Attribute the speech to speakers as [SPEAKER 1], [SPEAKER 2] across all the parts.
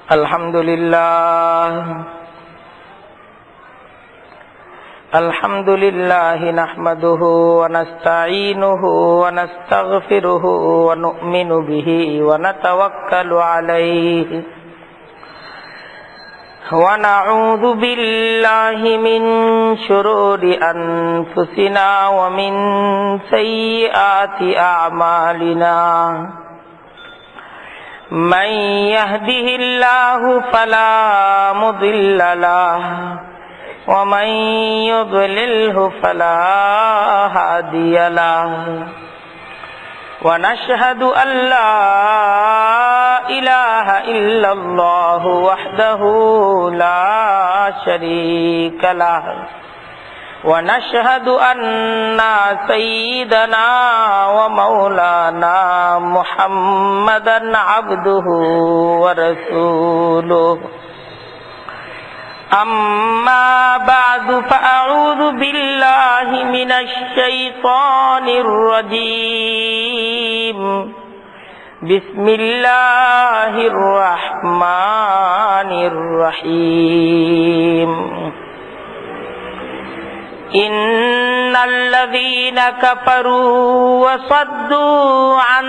[SPEAKER 1] Alhamdulillah nahmaduhu wa nasta'inuhu wa nastaghfiruhu wa nu'minu bihi wa natawakkalu alayhi wa na'udzu billahi min shururi anfusina wa min sayyiati a'malina. Man yahdihillahu fala mudilla lahu wa man yudlilhu fala hadiya lahu. Wa nashhadu an la ilaha illallah wahdahu la sharika lahu wa nashhadu anna sayyidana wa maulana Muhammadan abduhu wa rasuluhu. أما بعد فأعوذ بالله من الشيطان الرجيم. بسم الله الرحمن الرحيم. إن الذين كفروا وصدوا عن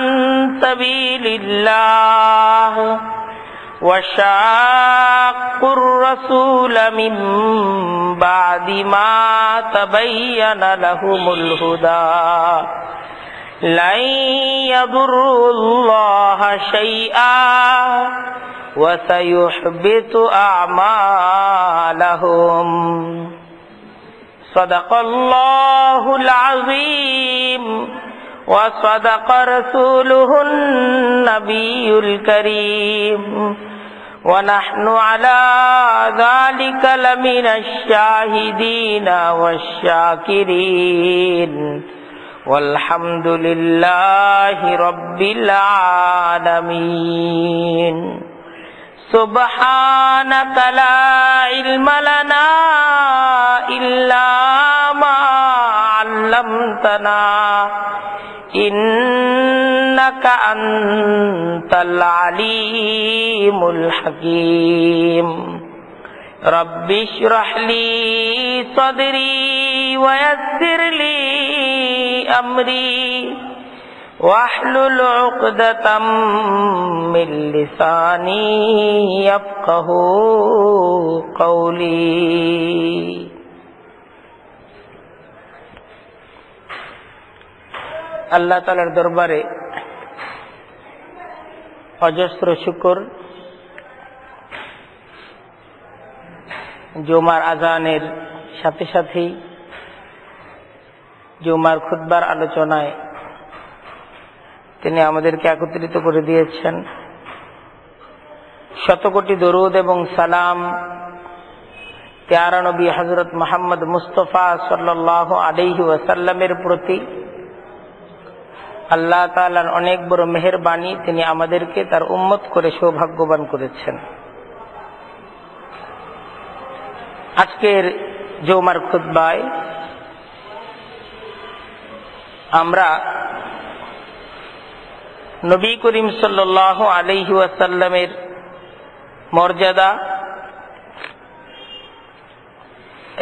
[SPEAKER 1] سبيل الله وشاقوا الرسول من بعد ما تبين لهم الهدى لن يضروا الله شيئا وسيحبط أعمالهم. صدق الله العظيم وصدق رسوله النبي الكريم ونحن على ذلك لمن الشاهدين والشاكرين والحمد لله رب العالمين. سبحانك لا علم لنا إلا ما علمتنا إنك أنت العليم الحكيم. رب اشرح لي صدري ويسر لي أمري واحلل عقدة من لساني يفقه قولي. আল্লাহ তাআলার দরবারে অজস্র শুকর, জুমার আজানের সাথে সাথেই জুমার খুতবার আলোচনায় তিনি আমাদেরকে একত্রিত করে দিয়েছেন। শতকোটি দরুদ এবং সালাম প্যারা নবী হযরত মুহাম্মদ মুস্তাফা সাল্লাল্লাহু আলাইহি ওয়াসাল্লামের প্রতি। আল্লাহ তাআলার অনেক বড় মেহেরবানি, তিনি আমাদেরকে তার উম্মত করে সৌভাগ্যবান করেছেন। আজকের জুমার খুতবায় আমরা নবী করিম সাল্লাল্লাহু আলাইহি ওয়াসাল্লামের মর্যাদা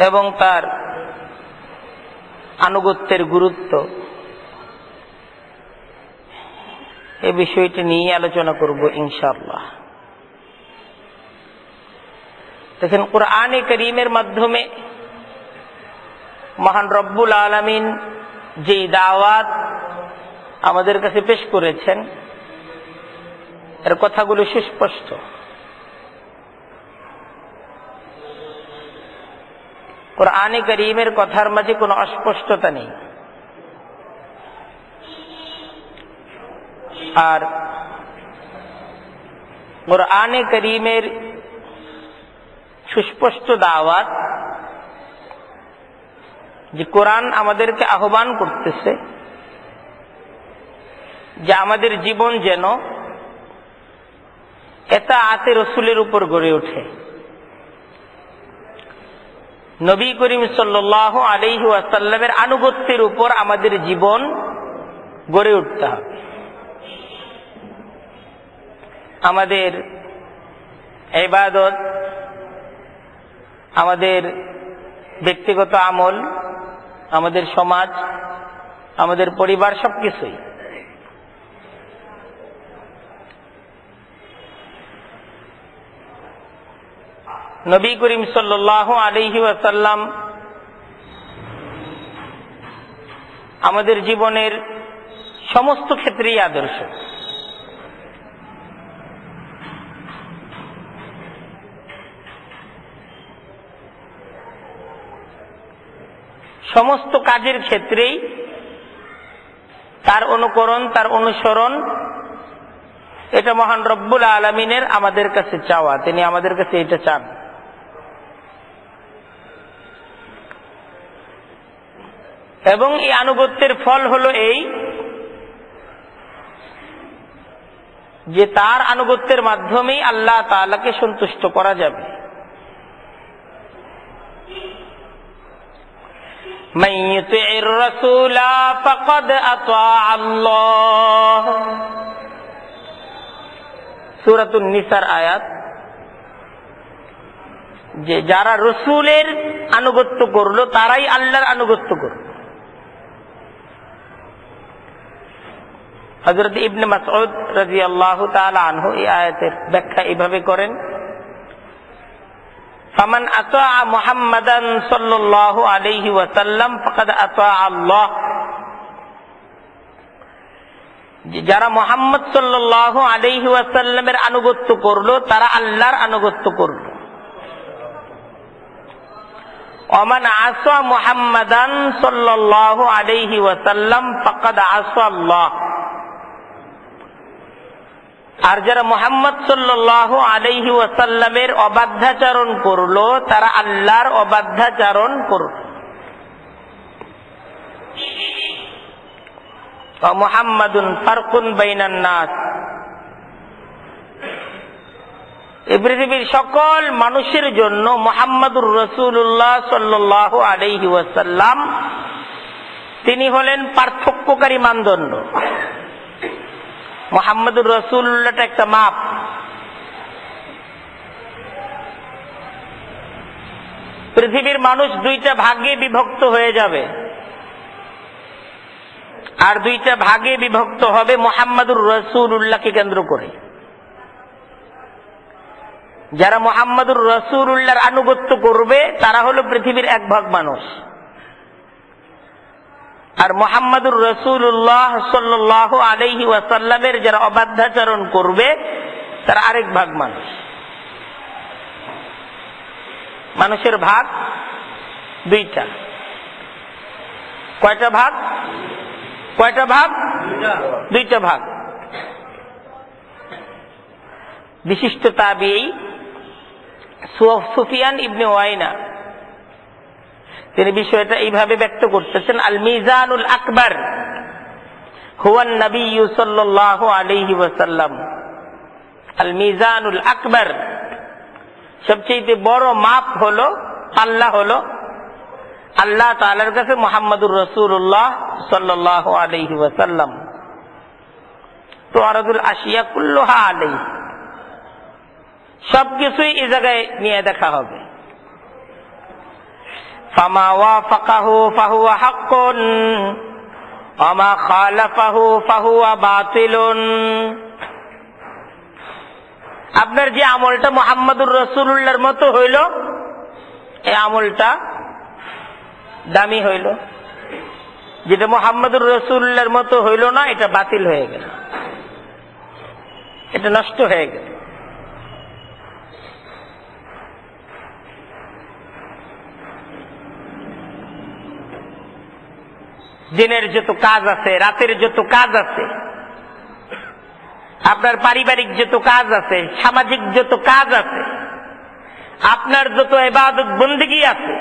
[SPEAKER 1] এবং তার আনুগত্যের গুরুত্ব এই বিষয়টি নিয়ে আলোচনা করব ইনশাআল্লাহ। দেখেন, কুরআনে কারীমের মাধ্যমে মহান রব্বুল আলামিন যে দাওয়াত আমাদের কাছে পেশ করেছেন এর কথাগুলো সুস্পষ্ট। কুরআনে কারীমের কথার মাঝে কোনো অস্পষ্টতা নেই। আর কুরআনে কারীমের সুস্পষ্ট দাওয়াত যে কোরআন আমাদেরকে আহ্বান করতেছে যে আমাদের জীবন যেন এতাআতে রাসূলের উপর গড়ে ওঠে। নবী করিম সাল্লাল্লাহু আলাইহি ওয়াসাল্লামের আনুগত্যের উপর আমাদের জীবন গড়ে উঠতে হবে। আমাদের ইবাদত, আমাদের ব্যক্তিগত আমল, আমাদের সমাজ, আমাদের পরিবার, সবকিছুই। নবী করিম সাল্লাল্লাহু আলাইহি ওয়াসাল্লাম আমাদের জীবনের সমস্ত ক্ষেত্রেই আদর্শ। সমস্ত কাজের ক্ষেত্রেই তার অনুকরণ, তার অনুসরণ, এটা মহান রব্বুল আলামিনের আমাদের কাছে চাওয়া। তিনি আমাদের কাছে এটা চান। এবং এই আনুগত্যের ফল হলো এই যে তার আনুগত্যের মাধ্যমেই আল্লাহ তাআলাকে সন্তুষ্ট করা যাবে। মান ইউতি'র রাসূলা ফাকাদ আতা আল্লাহ, সূরাতুন নিসার আয়াত। যে যারা রাসূলের আনুগত্য করলো তারাই আল্লাহর আনুগত্য করলো। হযরত ইবনে মাসউদ রাদিয়াল্লাহু তাআলা আনহু এই আয়াতের ব্যাখ্যা এইভাবে করেন, ফামান আতা মুহাম্মাদান সাল্লাল্লাহু আলাইহি ওয়াসাল্লাম ফাকাদ আতা আল্লাহ, যারা মুহাম্মদ সাল্লাল্লাহু আলাইহি ওয়াসাল্লামের আনুগত্য করলো তারা আল্লাহর আনুগত্য করলো। ওমান আসা মুহাম্মাদান সাল্লাল্লাহু আলাইহি ওয়াসাল্লাম ফাকাদ আসা আল্লাহ, আর যারা মুহাম্মদ সাল্লাল্লাহু আলাইহি ওয়াসাল্লামের অবাধ্যাচরণ করলো তারা আল্লাহর অবাধ্যাচরণ করলো। মুহাম্মাদুন ফারকুন বাইনান নাস, এই পৃথিবীর সকল মানুষের জন্য মুহাম্মাদুর রাসূলুল্লাহ সাল্লাল্লাহু আলাইহি ওয়াসাল্লাম তিনি হলেন পার্থক্যকারী মানদণ্ড। মুহাম্মাদুর রাসূলুল্লাহটা একটা মাপ। পৃথিবীর মানুষ দুইটা ভাগে বিভক্ত হয়ে যাবে, আর দুইটা ভাগে বিভক্ত হবে মুহাম্মাদুর রাসূলুল্লাহকে কেন্দ্র করে। যারা মুহাম্মাদুর রাসূলুল্লাহর আনুগত্য করবে তারা হলো পৃথিবীর এক ভাগ মানুষ, আর মুহাম্মাদুর রাসূলুল্লাহ সাল্লাল্লাহু আলাইহি ওয়াসাল্লামের যারা অবাধ্যাচরণ করবে তারা আরেক ভাগ মানুষ। মানুষের ভাগ দুইটা। কয়টা ভাগ? কয়টা ভাগ? দুইটা ভাগ। বিশিষ্ট তাবিঈ সুফিয়ান ইবনে ওয়াইনা তিনি বিষয়টা এইভাবে ব্যক্ত করতেছেন, আল মিজানুল আকবার হুয়ান নবী সাল্লাল্লাহু আলাইহি ওয়াসাল্লাম। আল মিজানুল আকবার, সবচেয়ে বড় মাপ হলো আল্লাহ, হলো আল্লাহ তাআলার কাছে মুহাম্মাদুর রাসূলুল্লাহ সাল্লাল্লাহু আলাইহি ওয়াসাল্লাম। তুআরাদুল আশিয়া কুল্লুহা আলাইহি, সবকিছুই এই জায়গায় নিয়ে দেখা হবে। ফামা ওয়াফাকাহু ফাহুয়া হাক্কুন ওয়া মা খালাফাহু ফাহুয়া বাতিলুন। আপনার যে আমলটা মুহাম্মাদুর রাসূলুল্লাহর মতো হইল এই আমলটা দামি হইল, যেটা মুহাম্মাদুর রাসূলুল্লাহর মতো হইল না এটা বাতিল হয়ে গেল, এটা নষ্ট হয়ে গেল। দিনের যত কাজ আছে, রাতের যত কাজ আছে, আপনার পারিবারিক যত কাজ আছে, সামাজিক যত কাজ আছে, আপনার যত ইবাদত বন্দেগী আছে,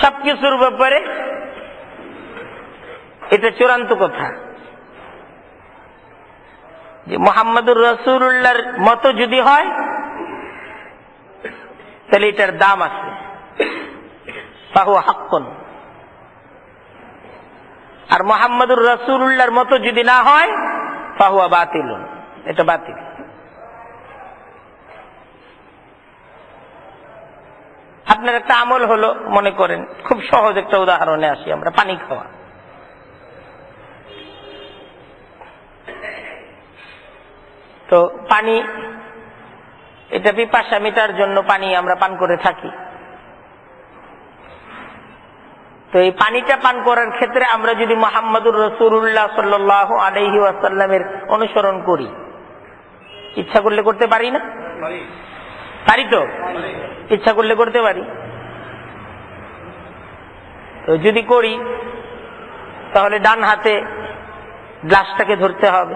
[SPEAKER 1] সবকিছুর ব্যাপারে এটা চূড়ান্ত কথা যে মুহাম্মাদুর রাসূলুল্লাহর মতো যদি হয় তাহলে এটার দাম আছে, ফাহুয়া হাক্কুন। আর মুহাম্মাদুর রাসূলুল্লাহর মতো যদি না হয় ফাহুয়া বাতিলুন, এটা বাতিল। আপনার একটা আমল হলো, মনে করেন খুব সহজ একটা উদাহরণে আসি আমরা, পানি খাওয়া। তো পানি, এটা পিপাসা মেটার জন্য পানি আমরা পান করে থাকি। তো এই পানিটা পান করার ক্ষেত্রে আমরা যদি মুহাম্মদুর রাসূলুল্লাহ সাল্লাল্লাহু আলাইহি ওয়াসাল্লামের অনুসরণ করি, ইচ্ছা করলে করতে পারি না? পারি তো, ইচ্ছা করলে করতে পারি। তো যদি করি তাহলে ডান হাতে গ্লাসটাকে ধরতে হবে,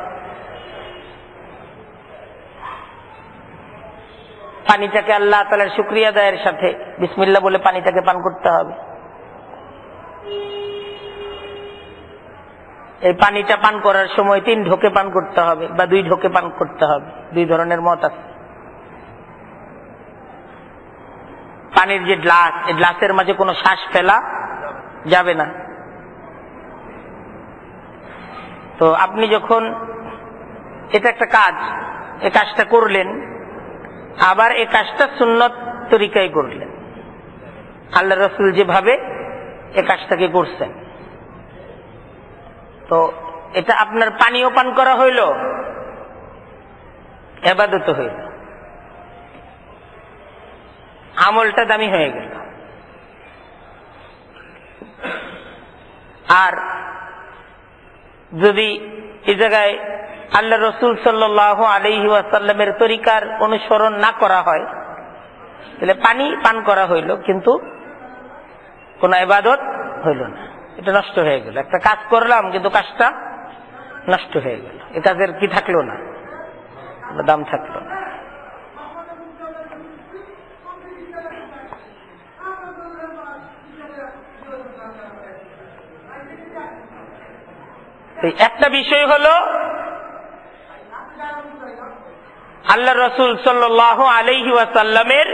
[SPEAKER 1] পানিটাকে আল্লাহ তাআলার শুকরিয়া আদায়ের সাথে বিসমিল্লাহ বলে পানিটাকে পান করতে হবে। এই পানিটা পান করার সময় 3 ঢোকে পান করতে হবে বা 2 ঢোকে পান করতে হবে, 2 ধরনের মত আছে। পানির যে গ্লাস, এই গ্লাসের মাঝে কোনো শ্বাস ফেলা যাবে না। তো আপনি যখন, এটা একটা কাজ, এই কাজটা করলেন, আবার এই কাজটা সুন্নত তরিকায় করলেন, আল্লাহ রাসূল যেভাবে এই কাজটাকে করছেন। তো এটা আপনার পানীয় পান করা হইল, ইবাদত হইল, আমলটা দামি হয়ে গেল। আর যদি এই জায়গায় আল্লাহ রাসূল সাল্লাল্লাহু আলাইহি ওয়াসাল্লামের তরিকার অনুসরণ না করা হয়, তাহলে পানি পান করা হইল কিন্তু কোন ইবাদত হইল না, এটা নষ্ট হয়ে গেল। একটা কাজ করলাম কিন্তু কাজটা নষ্ট হয়ে গেল, এই কাজের কি থাকলো না, দাম থাকলো না। একটা বিষয় হলো আল্লাহ রাসূল সাল্লাল্লাহু আলাইহি ওয়াসাল্লামের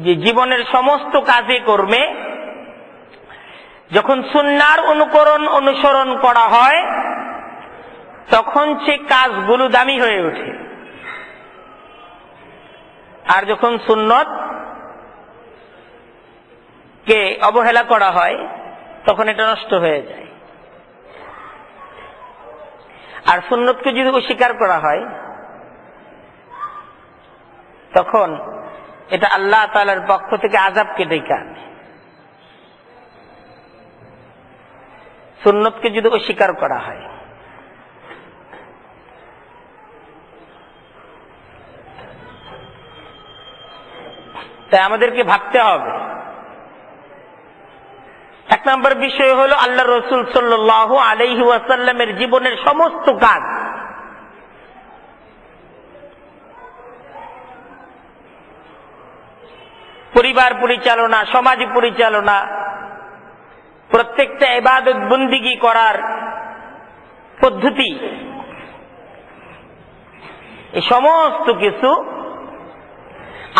[SPEAKER 1] যে জীবনের সমস্ত কাজে কর্মে যখন সুন্নাহর অনুসরণ করা হয় তখন সে কাজগুলো দামি হয়ে ওঠে, আর যখন সুন্নত কে অবহেলা করা হয় তখন এটা নষ্ট হয়ে যায়। আর সুন্নতকে যদি অস্বীকার করা হয় তখন এটা আল্লাহ তাআলার পক্ষ থেকে আযাবকে ডেকে আনে। সুন্নতকে যদি অস্বীকার করা হয়, তাই আমাদেরকে ভাবতে হবে। 1 নম্বর বিষয় হলো আল্লাহ রাসূল সাল্লাল্লাহু আলাইহি ওয়াসাল্লামের জীবনের সমস্ত কাজ পরিবার পরিচালনা, সমাজ পরিচালনা, প্রত্যেকটা ইবাদত বন্দিগি করার পদ্ধতি, এই সমস্ত কিছু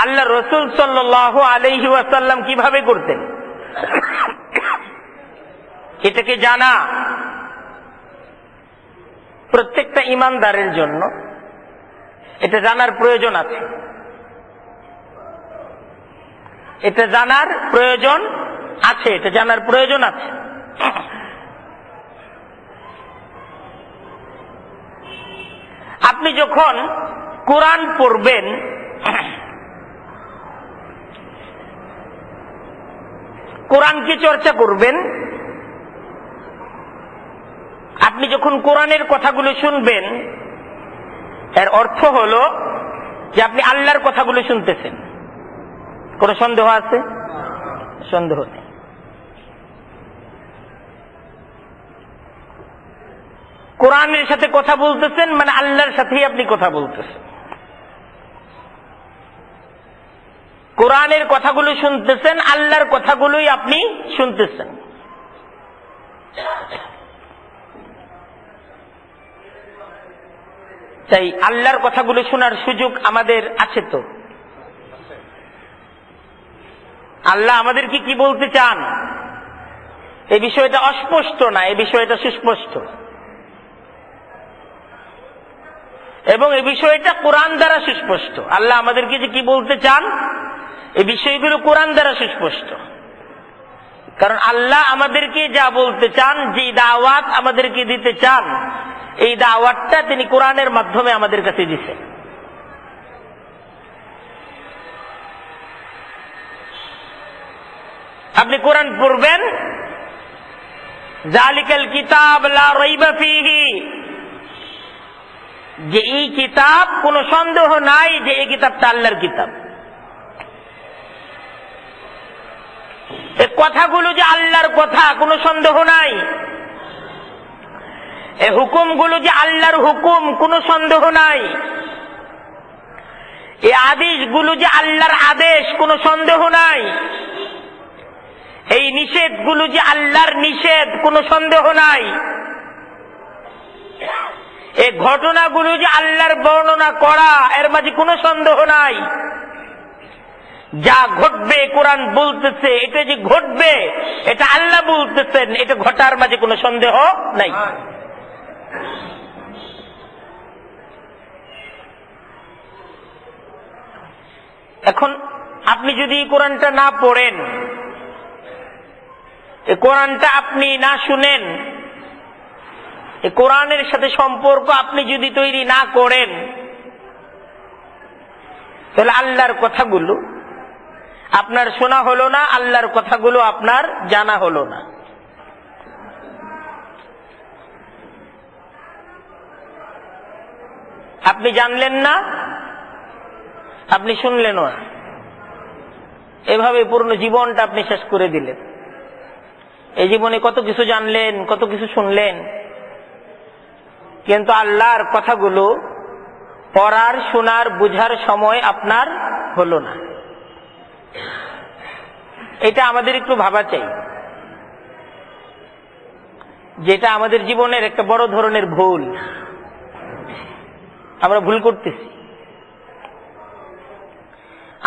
[SPEAKER 1] আল্লাহ রাসূল সাল্লাল্লাহু আলাইহি ওয়াসাল্লাম কিভাবে করতেন এটাকে জানা প্রত্যেকটা ঈমানদারের জন্য এটা জানার প্রয়োজন আছে। এটা জানার প্রয়োজন আছে, এটা জানার প্রয়োজন আছে। আপনি যখন কোরআন পড়বেন, কোরআনকে চর্চা করবেন, আপনি যখন কোরআনের কথাগুলো শুনবেন, এর অর্থ হলো যে আপনি আল্লাহর কথাগুলো শুনতেছেন। কোন সন্দেহ আছে? সন্দেহ নেই। কোরআনের সাথে কথা বলতেছেন মানে আল্লাহর সাথেই আপনি কথা বলতেছেন। কোরআনের কথাগুলো শুনতেছেন, আল্লাহর কথাগুলোই আপনি শুনতেছেন। তাই আল্লাহর কথাগুলো শোনার সুযোগ আমাদের আছে তো? আল্লাহ আমাদেরকে কি বলতে চান এই বিষয়টা অস্পষ্ট না, এই বিষয়টা সুস্পষ্ট, এবং এই বিষয়টা কোরআন দ্বারা সুস্পষ্ট। আল্লাহ আমাদেরকে যে কি বলতে চান এই বিষয়গুলো কোরআন দ্বারা সুস্পষ্ট। কারণ আল্লাহ আমাদেরকে যা বলতে চান, যে দাওয়াত আমাদেরকে দিতে চান, এই দাওয়াতটা তিনি কোরআনের মাধ্যমে আমাদের কাছে দিয়েছেন। আপনি কোরআন পড়বেন, জালিকাল কিতাব লা রাইবা ফীহি, যে এই কিতাব কোনো সন্দেহ নাই যে এই কিতাবটা আল্লাহর কিতাব। এই কথাগুলো যে আল্লাহর কথা, কোনো সন্দেহ নাই। এই হুকুমগুলো যে আল্লাহর হুকুম, কোনো সন্দেহ নাই। এই আদেশগুলো যে আল্লাহর আদেশ, কোনো সন্দেহ নাই। এই নিষেধগুলো যে আল্লাহর নিষেধ, কোনো সন্দেহ নাই। এই ঘটনাগুলো যে আল্লাহর বর্ণনা করা, এর মাঝে কোনো সন্দেহ নাই। যা ঘটবে কোরআন বলতেছে, এটা যে ঘটবে এটা আল্লাহ বলতেছেন, এটা ঘটার মাঝে কোনো সন্দেহ নাই। এখন আপনি যদি কোরআনটা না পড়েন, এই কোরআনটা আপনি না শুনেন, এই কোরআনের সাথে সম্পর্ক আপনি যদি তৈরি না করেন, তাহলে আল্লাহর কথাগুলো আপনার শোনা হলো না, আল্লাহর কথাগুলো আপনার জানা হলো না। আপনি জানলেন না, আপনি শুনলেনও না, এভাবে পূর্ণ জীবনটা আপনি শেষ করে দিলেন। এই জীবনে কত কিছু জানলেন, কত কিছু শুনলেন, কিন্তু আল্লাহর কথাগুলো পড়ার, শোনার, বুঝার সময় আপনার হলো না। এটা আমাদের একটু ভাবা চাই, যেটা আমাদের জীবনের একটা বড় ধরনের ভুল। আমরা ভুল করতেছি।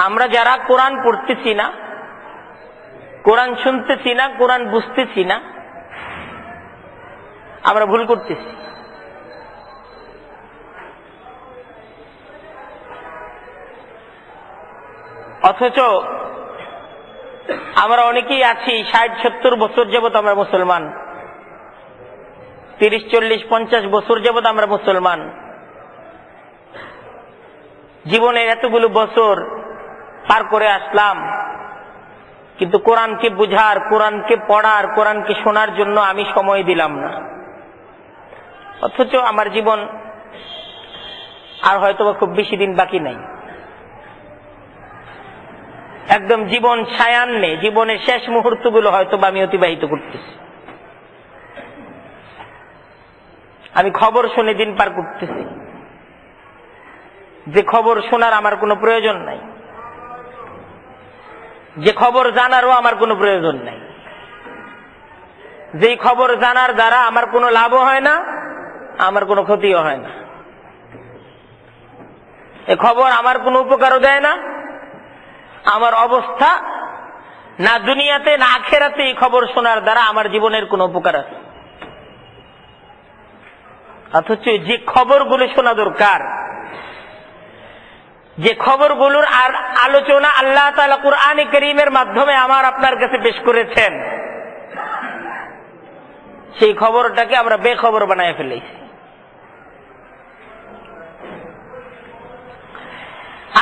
[SPEAKER 1] আমরা যারা কোরআন পড়তেছি না, কোরআন শুনতেছি না, কোরআন বুঝতেছি না, আমরা ভুল করতেছি। অথচ আমরা অনেকেই আছি 60-70 বছর যাবৎ আমরা মুসলমান, 30-40-50 বছর যাবৎ আমরা মুসলমান। জীবনের এতগুলো বছর পার করে আসলাম, কিন্তু কোরআনকে বুঝার, কোরআনকে পড়ার, কোরআনকে শোনার জন্য আমি সময় দিলাম না। অথচ আমার জীবন আর হয়তো খুব বেশি দিন বাকি নাই। একদম জীবন সায়ান্নে, জীবনের শেষ মুহূর্তগুলো হয়তো আমি অতিবাহিত করতেছি। আমি খবর শুনে দিন পার করতেছি, যে খবর শোনার আমার কোনো প্রয়োজন নাই, যে খবর জানারও আমার কোনো প্রয়োজন নাই, যেই খবর জানার দ্বারা আমার কোনো লাভও হয় না, আমার কোনো ক্ষতিও হয় না। এ খবর আমার কোনো উপকারও দেয় না। আমার অবস্থা না দুনিয়াতে না আখেরাতে এই খবর শোনার দ্বারা আমার জীবনের কোনো উপকার আছে। অথচ যে খবরগুলো শোনা দরকার, যে খবরগুলোর আর আলোচনা আল্লাহ তাআলা কুরআনে কারীমের মাধ্যমে আমার আপনার কাছে পেশ করেছেন, সেই খবরটাকে আমরা বেখবর বানায় ফেলেছি।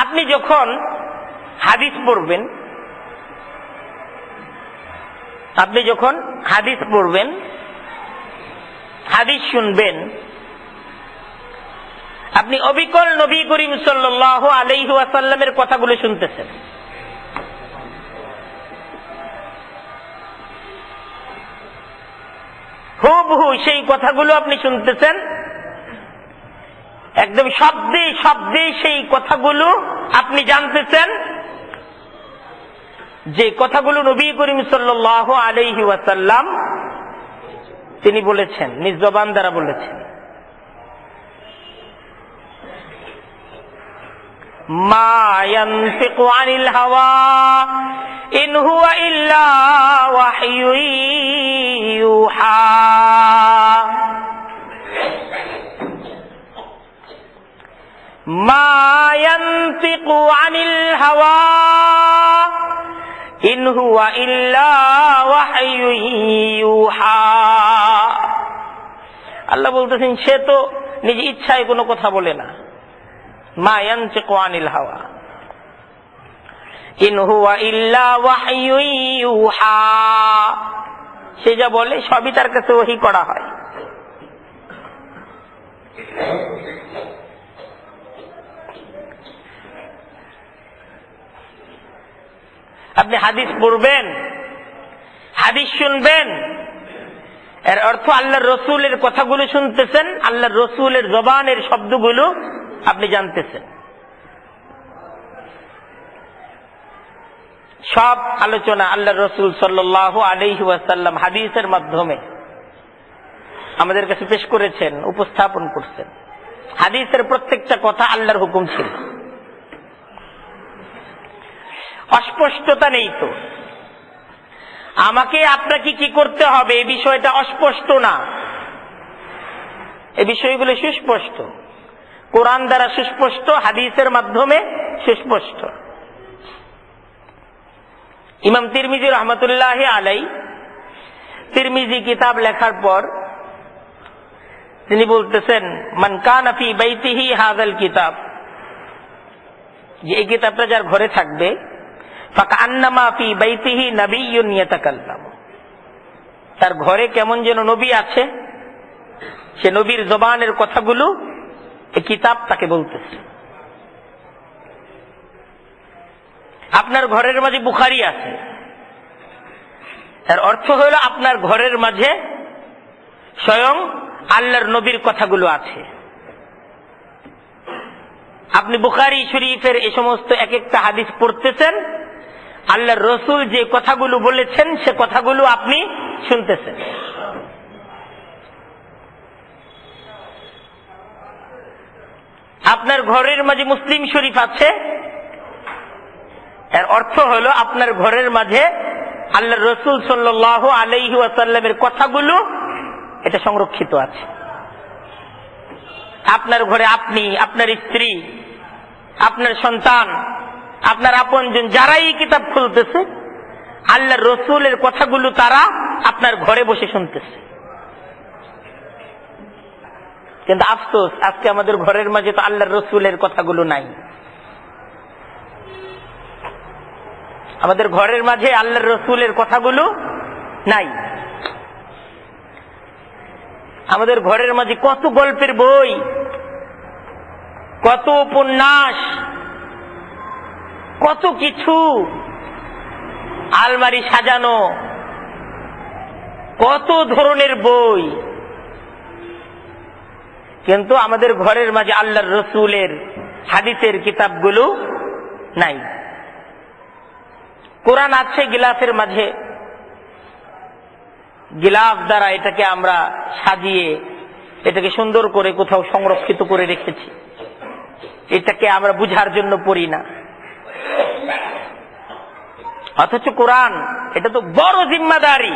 [SPEAKER 1] আপনি যখন হাদিস পড়বেন, আপনি যখন হাদিস পড়বেন, হাদিস শুনবেন, আপনি অবিকল নবী করিম সাল্লাল্লাহু আলাইহি ওয়াসাল্লামের কথাগুলো শুনতেছেন। হুবহু সেই কথাগুলো আপনি শুনতেছেন, একদম শব্দে শব্দে সেই কথাগুলো আপনি জানতেছেন, যে কথাগুলো নবী করিম সাল্লাল্লাহু আলাইহি ওয়াসাল্লাম তিনি বলেছেন, নিজ জবান দ্বারা বলেছেন। মা ইয়ানতিকু আনিল হাওয়া ইন হুয়া ইল্লা ওয়াহয়ু ইউহা। মা ইয়ানতিকু আনিল হাওয়া ইন হুয়া ইল্লা ওয়াহয়ু ইউহা। আল্লাহ বলতেছেন সে তো নিজ ইচ্ছায় কোনো কথা বলে না। মা ইয়ানতিকু আনিল হাওয়া ইন হুয়া ইল্লা ওয়াহয়ু ইউহা। সে যা বলে সবই তার কাছে ওহী করা হয়। আপনি হাদিস পড়বেন, হাদিস শুনবেন, এর অর্থ আল্লাহর রসুলের কথাগুলো শুনতেছেন, আল্লাহর রসুলের জবানের শব্দগুলো আপনি জানতেছেন। সব আলোচনা আল্লাহর রসুল সাল্লাল্লাহু আলাইহি ওয়াসাল্লাম হাদিসের মাধ্যমে আমাদের কাছে পেশ করেছেন, উপস্থাপন করছেন। হাদিসের প্রত্যেকটা কথা আল্লাহর হুকুম ছিল। অস্পষ্টতা নেই তো। আমাকে আপনাকে কি করতে হবে এই বিষয়টা অস্পষ্ট না, এই বিষয়গুলো সুস্পষ্ট। কোরআন দ্বারা সুস্পষ্ট, হাদিসের মাধ্যমে সুস্পষ্ট। ইমাম তিরমিজি রহমতুল্লাহি আলাইহি তিরমিজি কিতাব লেখার পর তিনি বলতেছেন, মান কানা ফি বাইতিহি হাযাল কিতাব, যে এই কিতাবটা যার ঘরে থাকবে, ফাকান্নামা ফি বাইতিহি নাবিয়্যুন ইয়াতাকাল্লাম, তার ঘরে কেমন যেন নবী আছে, সে নবীর জবানের কথাগুলো এই কিতাব তাকে বলতেছে। আপনার ঘরের মাঝে বুখারী আছে, এর অর্থ হলো আপনার ঘরের মাঝে স্বয়ং আল্লাহর নবীর কথাগুলো আছে। আপনি বুখারী শরীফের এই সমস্ত এক একটা হাদিস পড়তেছেন, আল্লাহর রসুল যে কথাগুলো বলেছেন সে কথাগুলো আপনি শুনতেছেন। আপনার ঘরের মাঝে মুসলিম শরীফ আছে, এর অর্থ হলো আপনার ঘরের মাঝে আল্লাহর রসুল সাল্লাল্লাহু আলাইহি ওয়াসাল্লামের কথাগুলো এটা সংরক্ষিত আছে। আপনার ঘরে আপনি, আপনার স্ত্রী, আপনার সন্তান, আপনার আপনজন যারাই কিতাব খুলতেছে, আল্লাহর রসুলের কথাগুলো তারা আপনার ঘরে বসে শুনতেছে। কিন্তু আফসোস, আজকে আমাদের ঘরের মাঝে তো আল্লাহর রসুলের কথাগুলো নাই। আমাদের ঘরের মাঝে আল্লাহর রসুলের কথাগুলো নাই। আমাদের ঘরের মাঝে কত গল্পের বই, কত উপন্যাস, কত কিছু আলমারি সাজানো, কত ধরনের বই, কিন্তু আমাদের ঘরের মাঝে আল্লাহর রসুলের হাদিসের কিতাবগুলো নাই। কোরআন আছে গিলাফের মাঝে, গিলাফ দ্বারা এটাকে আমরা সাজিয়ে এটাকে সুন্দর করে কোথাও সংরক্ষিত করে রেখেছি, এটাকে আমরা বুঝার জন্য পড়ি না। অথচ কোরআন এটা তো বড় জিম্মাদারি।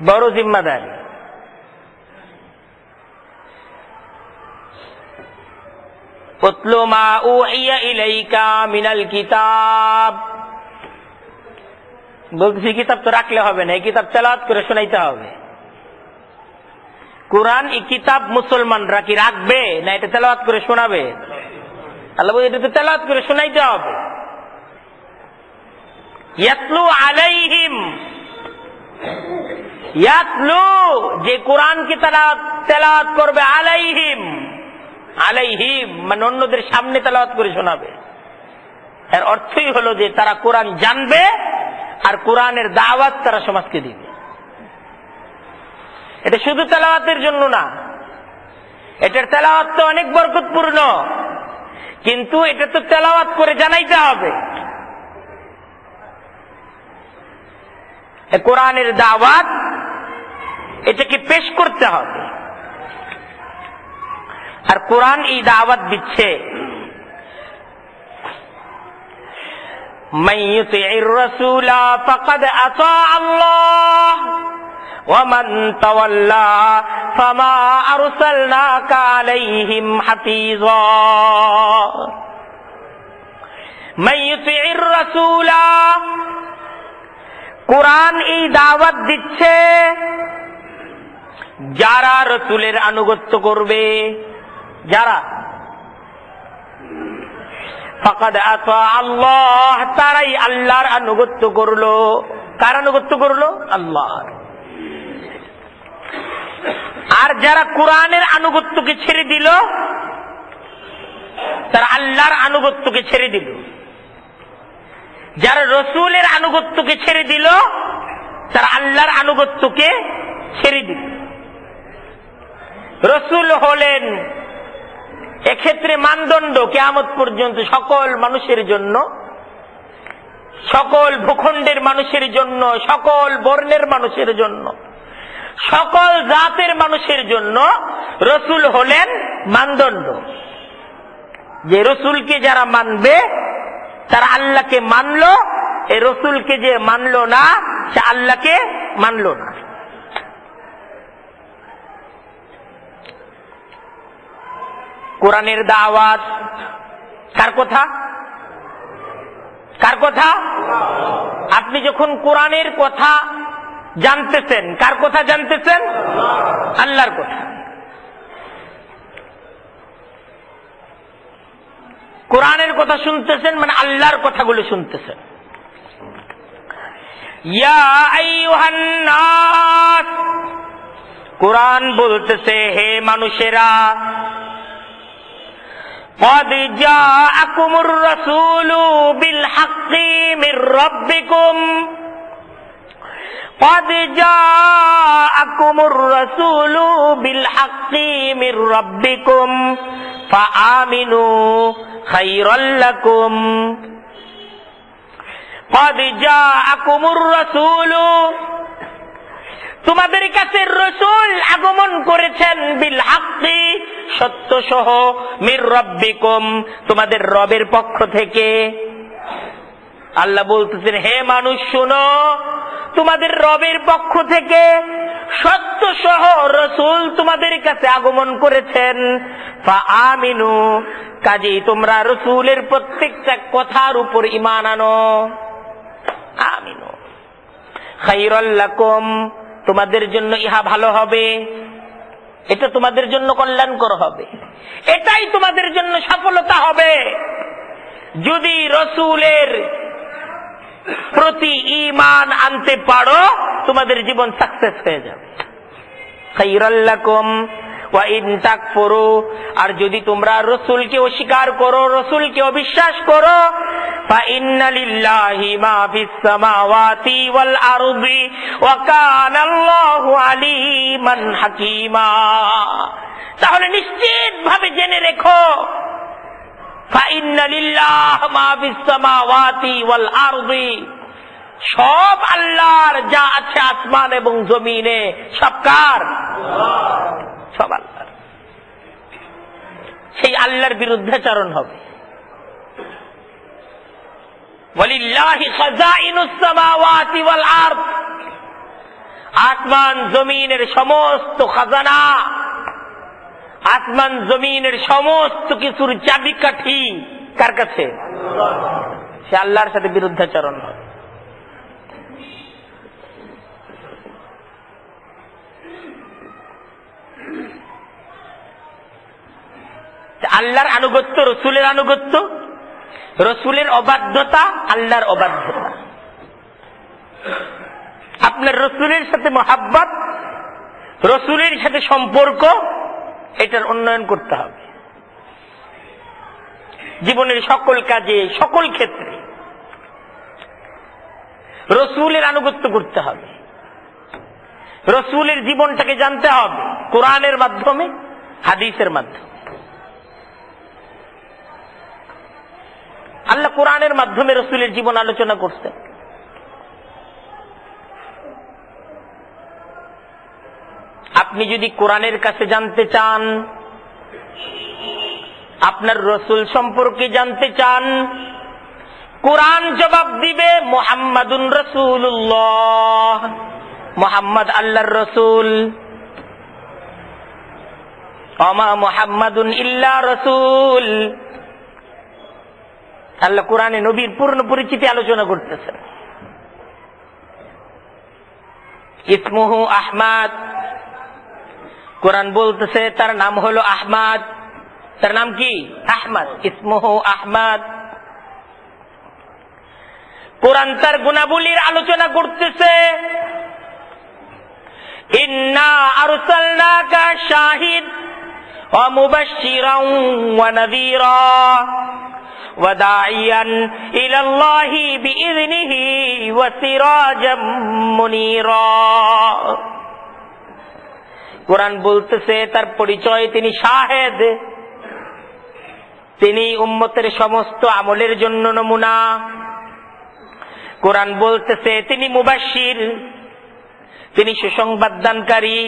[SPEAKER 1] বড় জিম্মাদারি। উতলু মা উহিয়া ইলাইকা মিনাল কিতাব, বলছি কিতাব তো রাখলে হবে না, এই কিতাব তেলাওয়াত করে শোনাইতে হবে। কোরআন এই কিতাব মুসলমানরা কি রাখবে না এটা তেলাওয়াত করে শোনাবে? আল্লাহ বলে এটা তো তেলাওয়াত করে শোনাইতে হবে। ইয়াতলু আলাইহিম, ইয়াতলু যে কোরআনকে তারা তেলাওয়াত করবে, আলাইহিম, আলাইহিম মানে অন্যদের সামনে তেলাওয়াত করে শোনাবে। এর অর্থই হলো যে তারা কোরআন জানবে আর কোরআনের দাওয়াত তারা সমাজকে দিবে। এটা শুধু তেলাওয়াতের জন্য না, এটার তেলাওয়াত তো অনেক বরকতপূর্ণ, কিন্তু এটা তো তেলাওয়াত করে জানাইতে হবে। কোরআনের দাওয়াত এটাকে পেশ করতে হবে। আর কোরআন এই দাওয়াত দিচ্ছে, মান ইউতিইর রাসূলা ফাকাদ আতা আল্লাহ ওয়া মান তাওয়াল্লা ফামা আরসালনাকা আলাইহিম হাফিজা। মান ইউতিইর রাসূলা, কোরআন এই দাওয়াত দিচ্ছে যারা রাসূলের আনুগত্য করবে, যারা ফাকাদ আতা আল্লাহ, তারাই আল্লাহর আনুগত্য করলো। কার আনুগত্য করলো? আল্লাহর। আর যারা কোরআনের আনুগত্যকে ছেড়ে দিল, তারা আল্লাহর আনুগত্যকে ছেড়ে দিল। যারা রসুলের আনুগত্যকে ছেড়ে দিল, তারা আল্লাহর আনুগত্যকে ছেড়ে দিল। রসুল হলেন এক্ষেত্রে মানদণ্ড কিয়ামত পর্যন্ত সকল মানুষের জন্য, সকল ভূখণ্ডের মানুষের জন্য, সকল বর্ণের মানুষের জন্য, সকল জাতের মানুষের জন্য রসুল হলেন মানদণ্ড। যে রসুলকে যারা মানবে তারা আল্লাহকে মানলো, এই রসুলকে যে মানলো না সে আল্লাহকে মানলো না। কোরআনের দাওয়াত কার কথা? কার কথা? আপনি যখন কোরআনের কথা জানতেছেন, কার কথা জানতেছেন? আল্লাহর কথা। কোরআনের কথা শুনতেছেন মানে আল্লাহর কথাগুলো শুনতেছেন। ইয়া আইয়ুহান নাস, কোরআন বলতেছে হে মানুষেরা, قد جاءكم الرسول بالحق من ربكم قد جاءكم الرسول بالحق من ربكم فآمنوا خيرا لكم قد جاءكم الرسول, তোমাদের কাছে রসুল আগমন করেছেন, বিল হাক্কি, সত্য সহ, মির রব্বিকুম, তোমাদের রবের পক্ষ থেকে। আল্লাহ বলতেছেন হে মানুষ শুনো, তোমাদের রবের পক্ষ থেকে সত্য সহ রসুল তোমাদের কাছে আগমন করেছেন। ফাআমিনু, কাজেই তোমরা রসুলের প্রত্যেকটা কথার উপর ঈমান আনো। আমিনু খায়রাল লাকুম, তোমাদের জন্য ইহা ভালো হবে, এটা তোমাদের জন্য কল্যাণকর হবে, এটাই তোমাদের জন্য সফলতা হবে। যদি রসুলের প্রতি ঈমান আনতে পারো তোমাদের জীবন সাকসেস হয়ে যাবে। খায়রাল লাকুম ওয়া ইন তাকফুরু, আর যদি তোমরা রসুলকে অস্বীকার করো, রসুলকে অবিশ্বাস করো, ফা ইন্না লিল্লাহি মা ফিস সামাওয়াতি ওয়াল আরদি ওয়া কানা আল্লাহু আলিমান হাকীমা, তাহলে নিশ্চিত ভাবে জেনে রেখো, ফা ইন্না লিল্লাহি মা ফিস সামাওয়াতি ওয়াল আরদি, সব আল্লাহর, যা আছে আসমান এবং জমিনে সব কার? সব আল্লাহর। সেই আল্লাহর বিরুদ্ধাচরণ হবে। ওয়ালিল্লাহি খাযাইনুস সামাওয়াতি ওয়াল আরদ, আসমান জমিনের সমস্ত খাজানা, আসমান জমিনের সমস্ত কিছুর চাবিকাঠি কার কাছে? সে আল্লাহর সাথে বিরুদ্ধাচরণ হবে। আল্লাহর আনুগত্য, রসুলের আনুগত্য, রসুলের অবাধ্যতা, আল্লাহর অবাধ্যতা। আপনার রসুলের সাথে মহাব্বত, রসুলের সাথে সম্পর্ক, এটার উন্নয়ন করতে হবে জীবনের সকল কাজে, সকল ক্ষেত্রে রসুলের আনুগত্য করতে হবে। রসুলের জীবনটাকে জানতে হবে কোরআনের মাধ্যমে, হাদিসের মাধ্যমে। আল্লাহ কোরআনের মাধ্যমে রসুলের জীবন আলোচনা করছেন। আপনি যদি কোরআনের কাছে জানতে চান, আপনার রসুল সম্পর্কে জানতে চান, কোরআন জবাব দিবে মুহাম্মাদুন রাসূলুল্লাহ, মুহাম্মদ আল্লাহর রসুল। ওমা মুহাম্মাদুন ইল্লা রাসূল। আল্লাহ কোরআনে নবীর পূর্ণ পরিচিতি আলোচনা করতেছেন। ইসমুহু আহমাদ, কোরআন বলতেছে তার নাম হলো আহমাদ। তার নাম কি? আহমাদ। ইসমুহু আহমাদ। কোরআন তার গুণাবলীর আলোচনা করতেছে। ইন্না আরসালনাকা শাহিদ ওয়া মুবাশশিরান ওয়া নাযীরা ওয়া দাঈয়ান ইলাল্লাহি বিইذনিহি ওয়া সিরাজাম মুনীরা। কোরআন বলতেছে তার পরিচয়, তিনি শাহেদ, তিনি উম্মতের সমস্ত আমলের জন্য নমুনা। কোরআন বলতেছে তিনি মুবাশশির, তিনি সুসংবাদ দানকারী,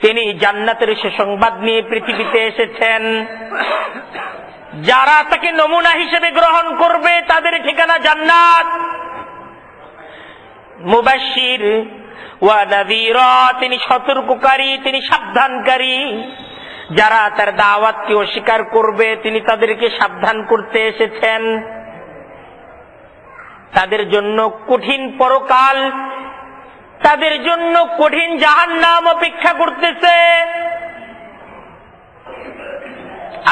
[SPEAKER 1] তিনি জান্নাতের সুসংবাদ নিয়ে পৃথিবীতে এসেছেন। যারা তাকে নমুনা হিসেবে গ্রহণ করবে তাদের ঠিকানা জান্নাত। মুবাশশির ওয়া নাযীরা, তিনি সতর্ককারী, তিনি সাবধানকারী। যারা তার দাওয়াতকে অস্বীকার করবে তিনি তাদেরকে সাবধান করতে এসেছেন। তাদের জন্য কঠিন পরকাল, তাদের জন্য কঠিন জাহান্নাম অপেক্ষা করতেছে।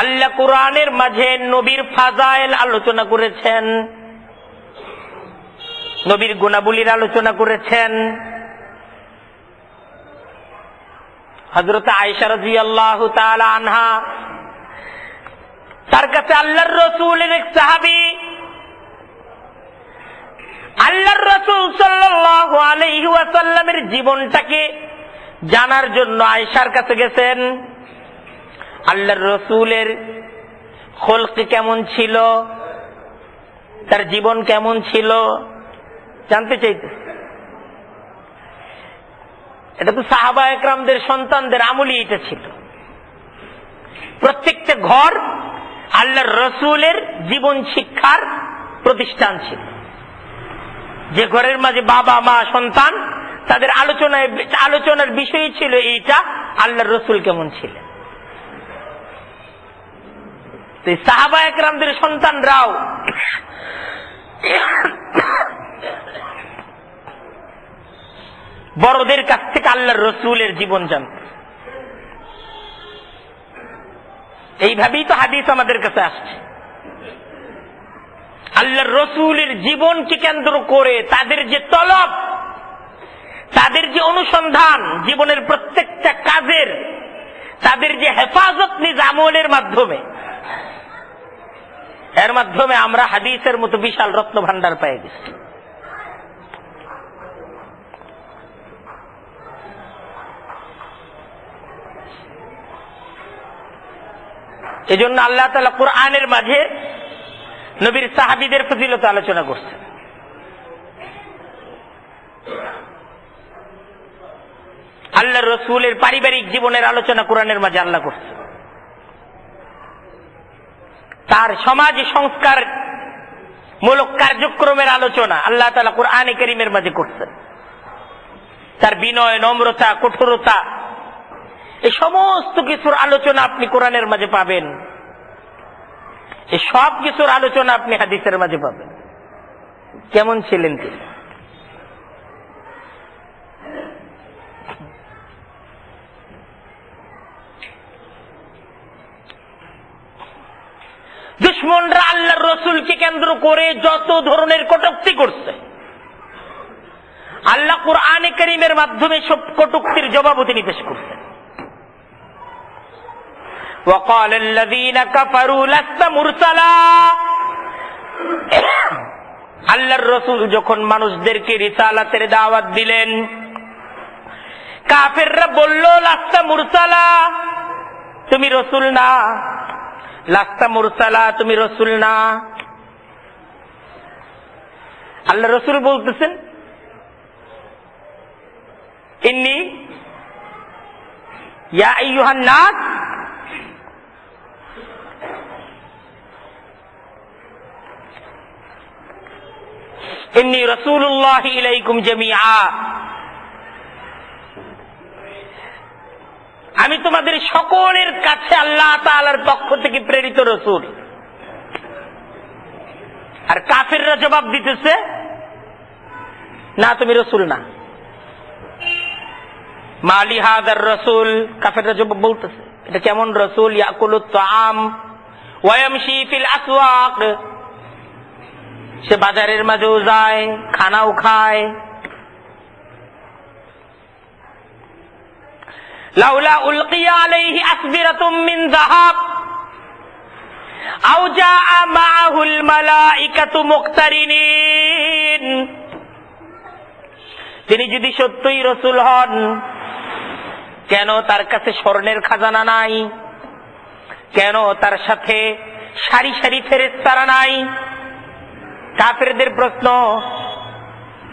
[SPEAKER 1] আল্লাহ কোরআনের মাঝে নবীর ফাজাইল আলোচনা করেছেন, নবীর গুণাবলীর আলোচনা করেছেন। হযরত আয়েশা রাদিয়াল্লাহু তাআলা আনহা, তার কাছে আল্লাহর রাসূলের এক সাহাবী আল্লাহর রাসূল সাল্লাল্লাহু আলাইহি ওয়াসাল্লামের জীবনটাকে জানার জন্য আয়েশার কাছে গেছেন। আল্লাহর রাসূলের খলক কেমন ছিল, তার জীবন কেমন ছিল জানতে চাইতে। এটা তো সাহাবা একরামদের সন্তানদের আমলই এটা ছিল। প্রত্যেকটা ঘর আল্লাহর রাসূলের জীবন শিক্ষার প্রতিষ্ঠান ছিল। যে ঘরের মাঝে বাবা মা সন্তান, তাদের আলোচনার বিষয় ছিল এইটা, আল্লাহর রাসূল কেমন ছিলেন। সাহাবা একরামদের সন্তানরাও বড়দের কাছ থেকে আল্লাহর রাসূলের জীবন জানত। এইভাবেই তো হাদিস আমাদের কাছে আসছে। আল্লাহর রাসূলের জীবনকে কেন্দ্র করে তাদের যে তলব, তাদের যে অনুসন্ধান, জীবনের প্রত্যেকটা কাজের তাদের যে হেফাজত নিজ আমলের মাধ্যমে, এর মাধ্যমে আমরা হাদিসের মতো বিশাল রত্ন ভান্ডার পেয়ে গেছি। এজন্য আল্লাহ তাআলা কোরআনের মাঝে নবীর সাহাবীদের ফজিলত আলোচনা করছেন। আল্লাহর রাসূলের পারিবারিক জীবনের আলোচনা কোরআনের মাঝে আল্লাহ করছেন। তার সমাজ সংস্কার মূলক কার্যক্রমের আলোচনা আল্লাহ তাআলা কোরআনে কারীমের মাঝে করছেন। তার বিনয়, নম্রতা, কঠোরতা, এই সমস্ত কিছুর আলোচনা আপনি কোরআনের মাঝে পাবেন। এই সব কিছুর আলোচনা আপনি হাদিসের মাঝে পাবেন। কেমন ছিলেন তিনি? দুশমনরা আল্লাহর রাসূলকে কেন্দ্র করে যত ধরনের কটূক্তি করছে, আল্লাহ কোরআনে কারীমের মাধ্যমে সব কটূক্তির জবাবও তিনি পেশ করছেন। وقال الذين كفروا لست مرسلا, আল্লাহর রাসূল যখন মানুষদেরকে রিসালাতের দাওয়াত দিলেন, কাফেররা বলল লাস্তা মুরসালা, তুমি রাসূল না। লাস্তা মুরসালা, তুমি রাসূল না। আল্লাহর রাসূল বলতেছেন ইন্নী ইয়া আইয়ুহান নাস ইন্নী রাসূলুল্লাহি ইলাইকুম জামিআ, আমি তোমাদের সকলের কাছে আল্লাহ তাআলার পক্ষ থেকে প্রেরিত রাসূল। আর কাফেররা জবাব দিতেছে, না তুমি রাসূল না। মালি হাদার রাসূল, কাফেররা জবাব বলতেছে এটা কেমন রাসূল, ইয়াকুলুত তাআম ওয়া ইয়ামশি ফিল আসওয়াক, সে বাজারের মাঝেও যায়, খানাও খায়। লাউলা উলকিয়া আলাইহি আসবিরাতুম মিন যাহাব আও জাআ মাআহুল মালাইকাতু মুকতারিনিন, তিনি যদি সত্যই রাসূল হন, কেন তার কাছে স্বর্ণের খাজানা নাই? কেন তার সাথে সারি সারি ফেরেশতারা নাই? কাফেরদের প্রশ্ন,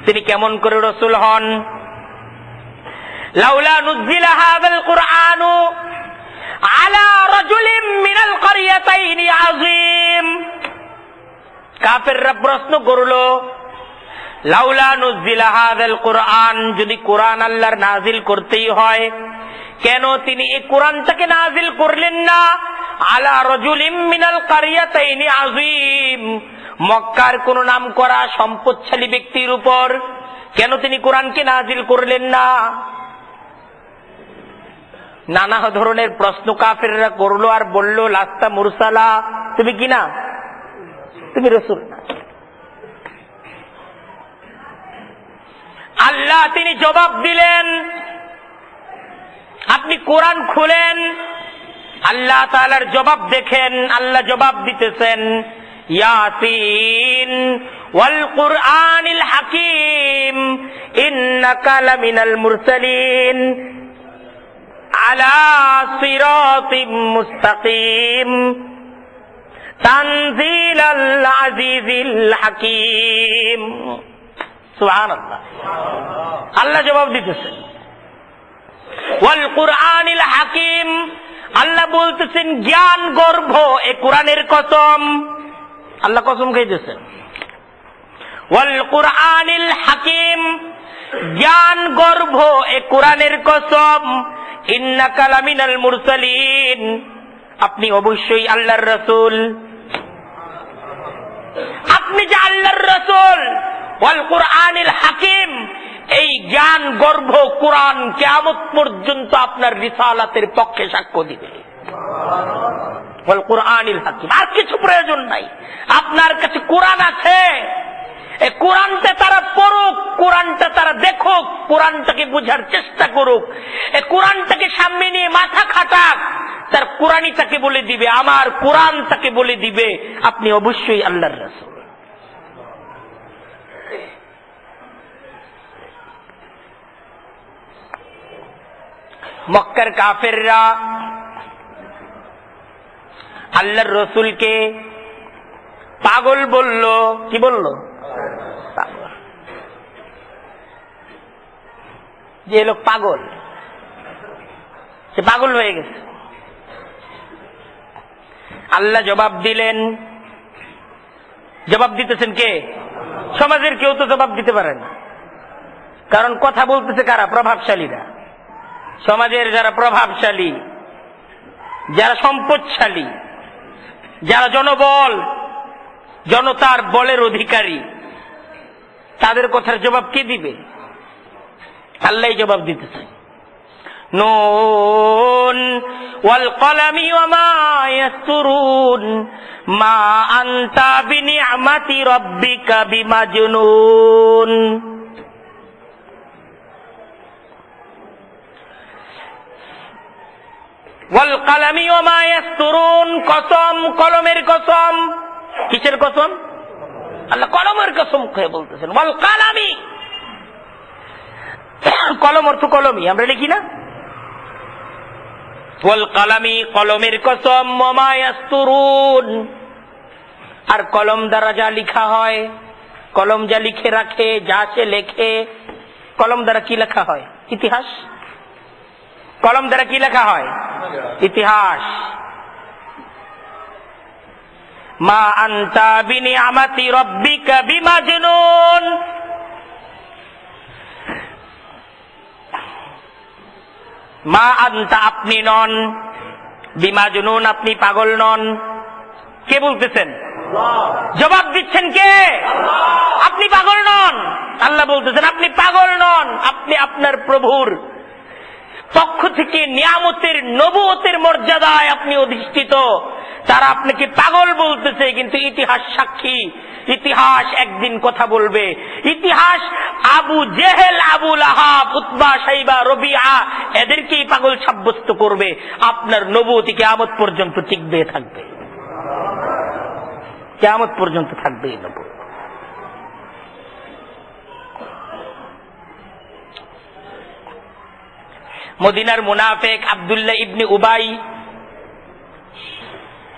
[SPEAKER 1] তিনি কেমন করে রাসূল হন? লাউলা নুজিলা হাযাল কুরআনু আলা রাজুলিন মিনাল ক্বরিয়াতাইনি আযীম, কাফেররা প্রশ্ন করলো, লাউলা নুজিলা হাযাল কুরআন, যদি কোরআন আল্লাহর নাজিল করতেই হয়, কেন তিনি এই কোরআনটাকে নাজিল করলেন না আলা রাজুলিন মিনাল ক্বরিয়াতাইনি আযীম, মক্কার কোন নামকরা সম্পদশালী ব্যক্তির উপর কেন তিনি কোরআনকে নাজিল করলেন না? নানা ধরনের প্রশ্ন কাফেররা করলো আর বলল, লাস্তা মুরসালা, তুমি কি না, তুমি রাসূল না। আল্লাহ তিনি জবাব দিলেন, আপনি কোরআন খুলেন, আল্লাহ তাআলার জবাব দেখেন। আল্লাহ জবাব দিতেছেন, ইয়াসিন ওয়াল কুরআনিল হাকিম ইন্নাকা লামিনাল মুরসালিন আলা সিরাতিম মুস্তাকিম তানজিলাল আজিজিল হাকিম। সুবহানাল্লাহ, আল্লাহ জবাব দিতেছেন ওয়াল কুরআনিল হাকিম, আল্লাহ বলতেছেন জ্ঞান গর্ভ এ কোরআনের কসম। আল্লাহ কসম খাইতেছেন ওয়াল কুরআনিল হাকিম, জ্ঞান গর্ভ এ কোরআনের কসম। ইন্নাকা লামিনাল মুরসালিন, আপনি অবশ্যই আল্লাহর রাসূল। আপনি যে আল্লাহর রাসূল, ওয়াল কুরআনিল হাকিম, এই জ্ঞান গর্ভ কোরআন কিয়ামত পর্যন্ত আপনার রিসালাতের পক্ষে সাক্ষ্য দিবে। ওয়াল কুরআনিল হাকিম, আর কিছু প্রয়োজন নাই। আপনার কাছে কোরআন আছে, এই কোরআনটা তারা পড়ুক, কোরআনটা তারা দেখুক, কোরআনটাকে বোঝার চেষ্টা করুক, এই কোরআনটাকে সামনে নিয়ে মাথা খাটাক, তার কোরআনই তাকে বলে দিবে, আমার কোরআন তাকে বলে দিবে আপনি অবশ্যই আল্লাহর রাসূল। মক্কার কাফেররা আল্লাহর রাসূলকে পাগল বলল। কি বলল? পাগল, যে লোক পাগল, সে পাগল হয়ে গেছে। আল্লাহ জবাব দিলেন, জবাব দিতেছেন কে? সমাজের কেউ তো জবাব দিতে পারে না, কারণ কথা বলতেছে কারা? প্রভাবশালীরা। সমাজের যারা প্রভাবশালী, যারা সম্পদশালী, যারা জনবল, জনতার বলের অধিকারী, তাদের কথার জবাব কে দিবে? আল্লাহ জবাব দিতেছে, নুন ওয়াল কলামি ওয়া মা ইয়াসতুরুন মা আনতা বিনিআমাতি রাব্বিকা বিমাজনুন। ওয়াল কলামি ওয়া মা ইয়াসতুরুন, কসম, কলমের কসম। কিসের কসম? আল্লাহ কলমের কসম খেয়ে বলতেছেন ওয়াল কালামি। কলম অর্থ কলমি, আমরা লিখি না? ওয়াল কালামি, কলমের কসম। ওয়া মা ইয়াসতুরুন, আর কলম দ্বারা যা লিখা হয়, কলম যা লিখে রাখে, যা সে লেখে, কলম দ্বারা কি লেখা হয়? ইতিহাস। কলম দ্বারা কি লেখা হয়? ইতিহাস। মা আনতা বিনিআমাতি রাব্বিকা বিমাজনুন। মা আনতা আপনি নন, বিমাজনুন আপনি পাগল নন। কে বলতেছেন? জবাব দিচ্ছেন কে? আপনি পাগল নন। আল্লাহ বলতেছেন আপনি পাগল নন, আপনি আপনার প্রভুর পক্ষ থেকে নিয়ামতের নবুয়তের মর্যাদায় আপনি অধিষ্ঠিত। তারা আপনাকে পাগল বলতেছে, কিন্তু ইতিহাস সাক্ষী, ইতিহাস একদিন কথা বলবে। ইতিহাস আবু জেহেল, আবু লাহাব, উতবা, শাইবা, রবিআ এদেরকেই পাগল সাব্যস্ত করবে। আপনার নবুয়তি কিয়ামত পর্যন্ত টিকবে থাকবে, কিয়ামত পর্যন্ত থাকবে এই নবুয়ত। মদিনার মুনাফিক আব্দুল্লাহ ইবনে উবাই,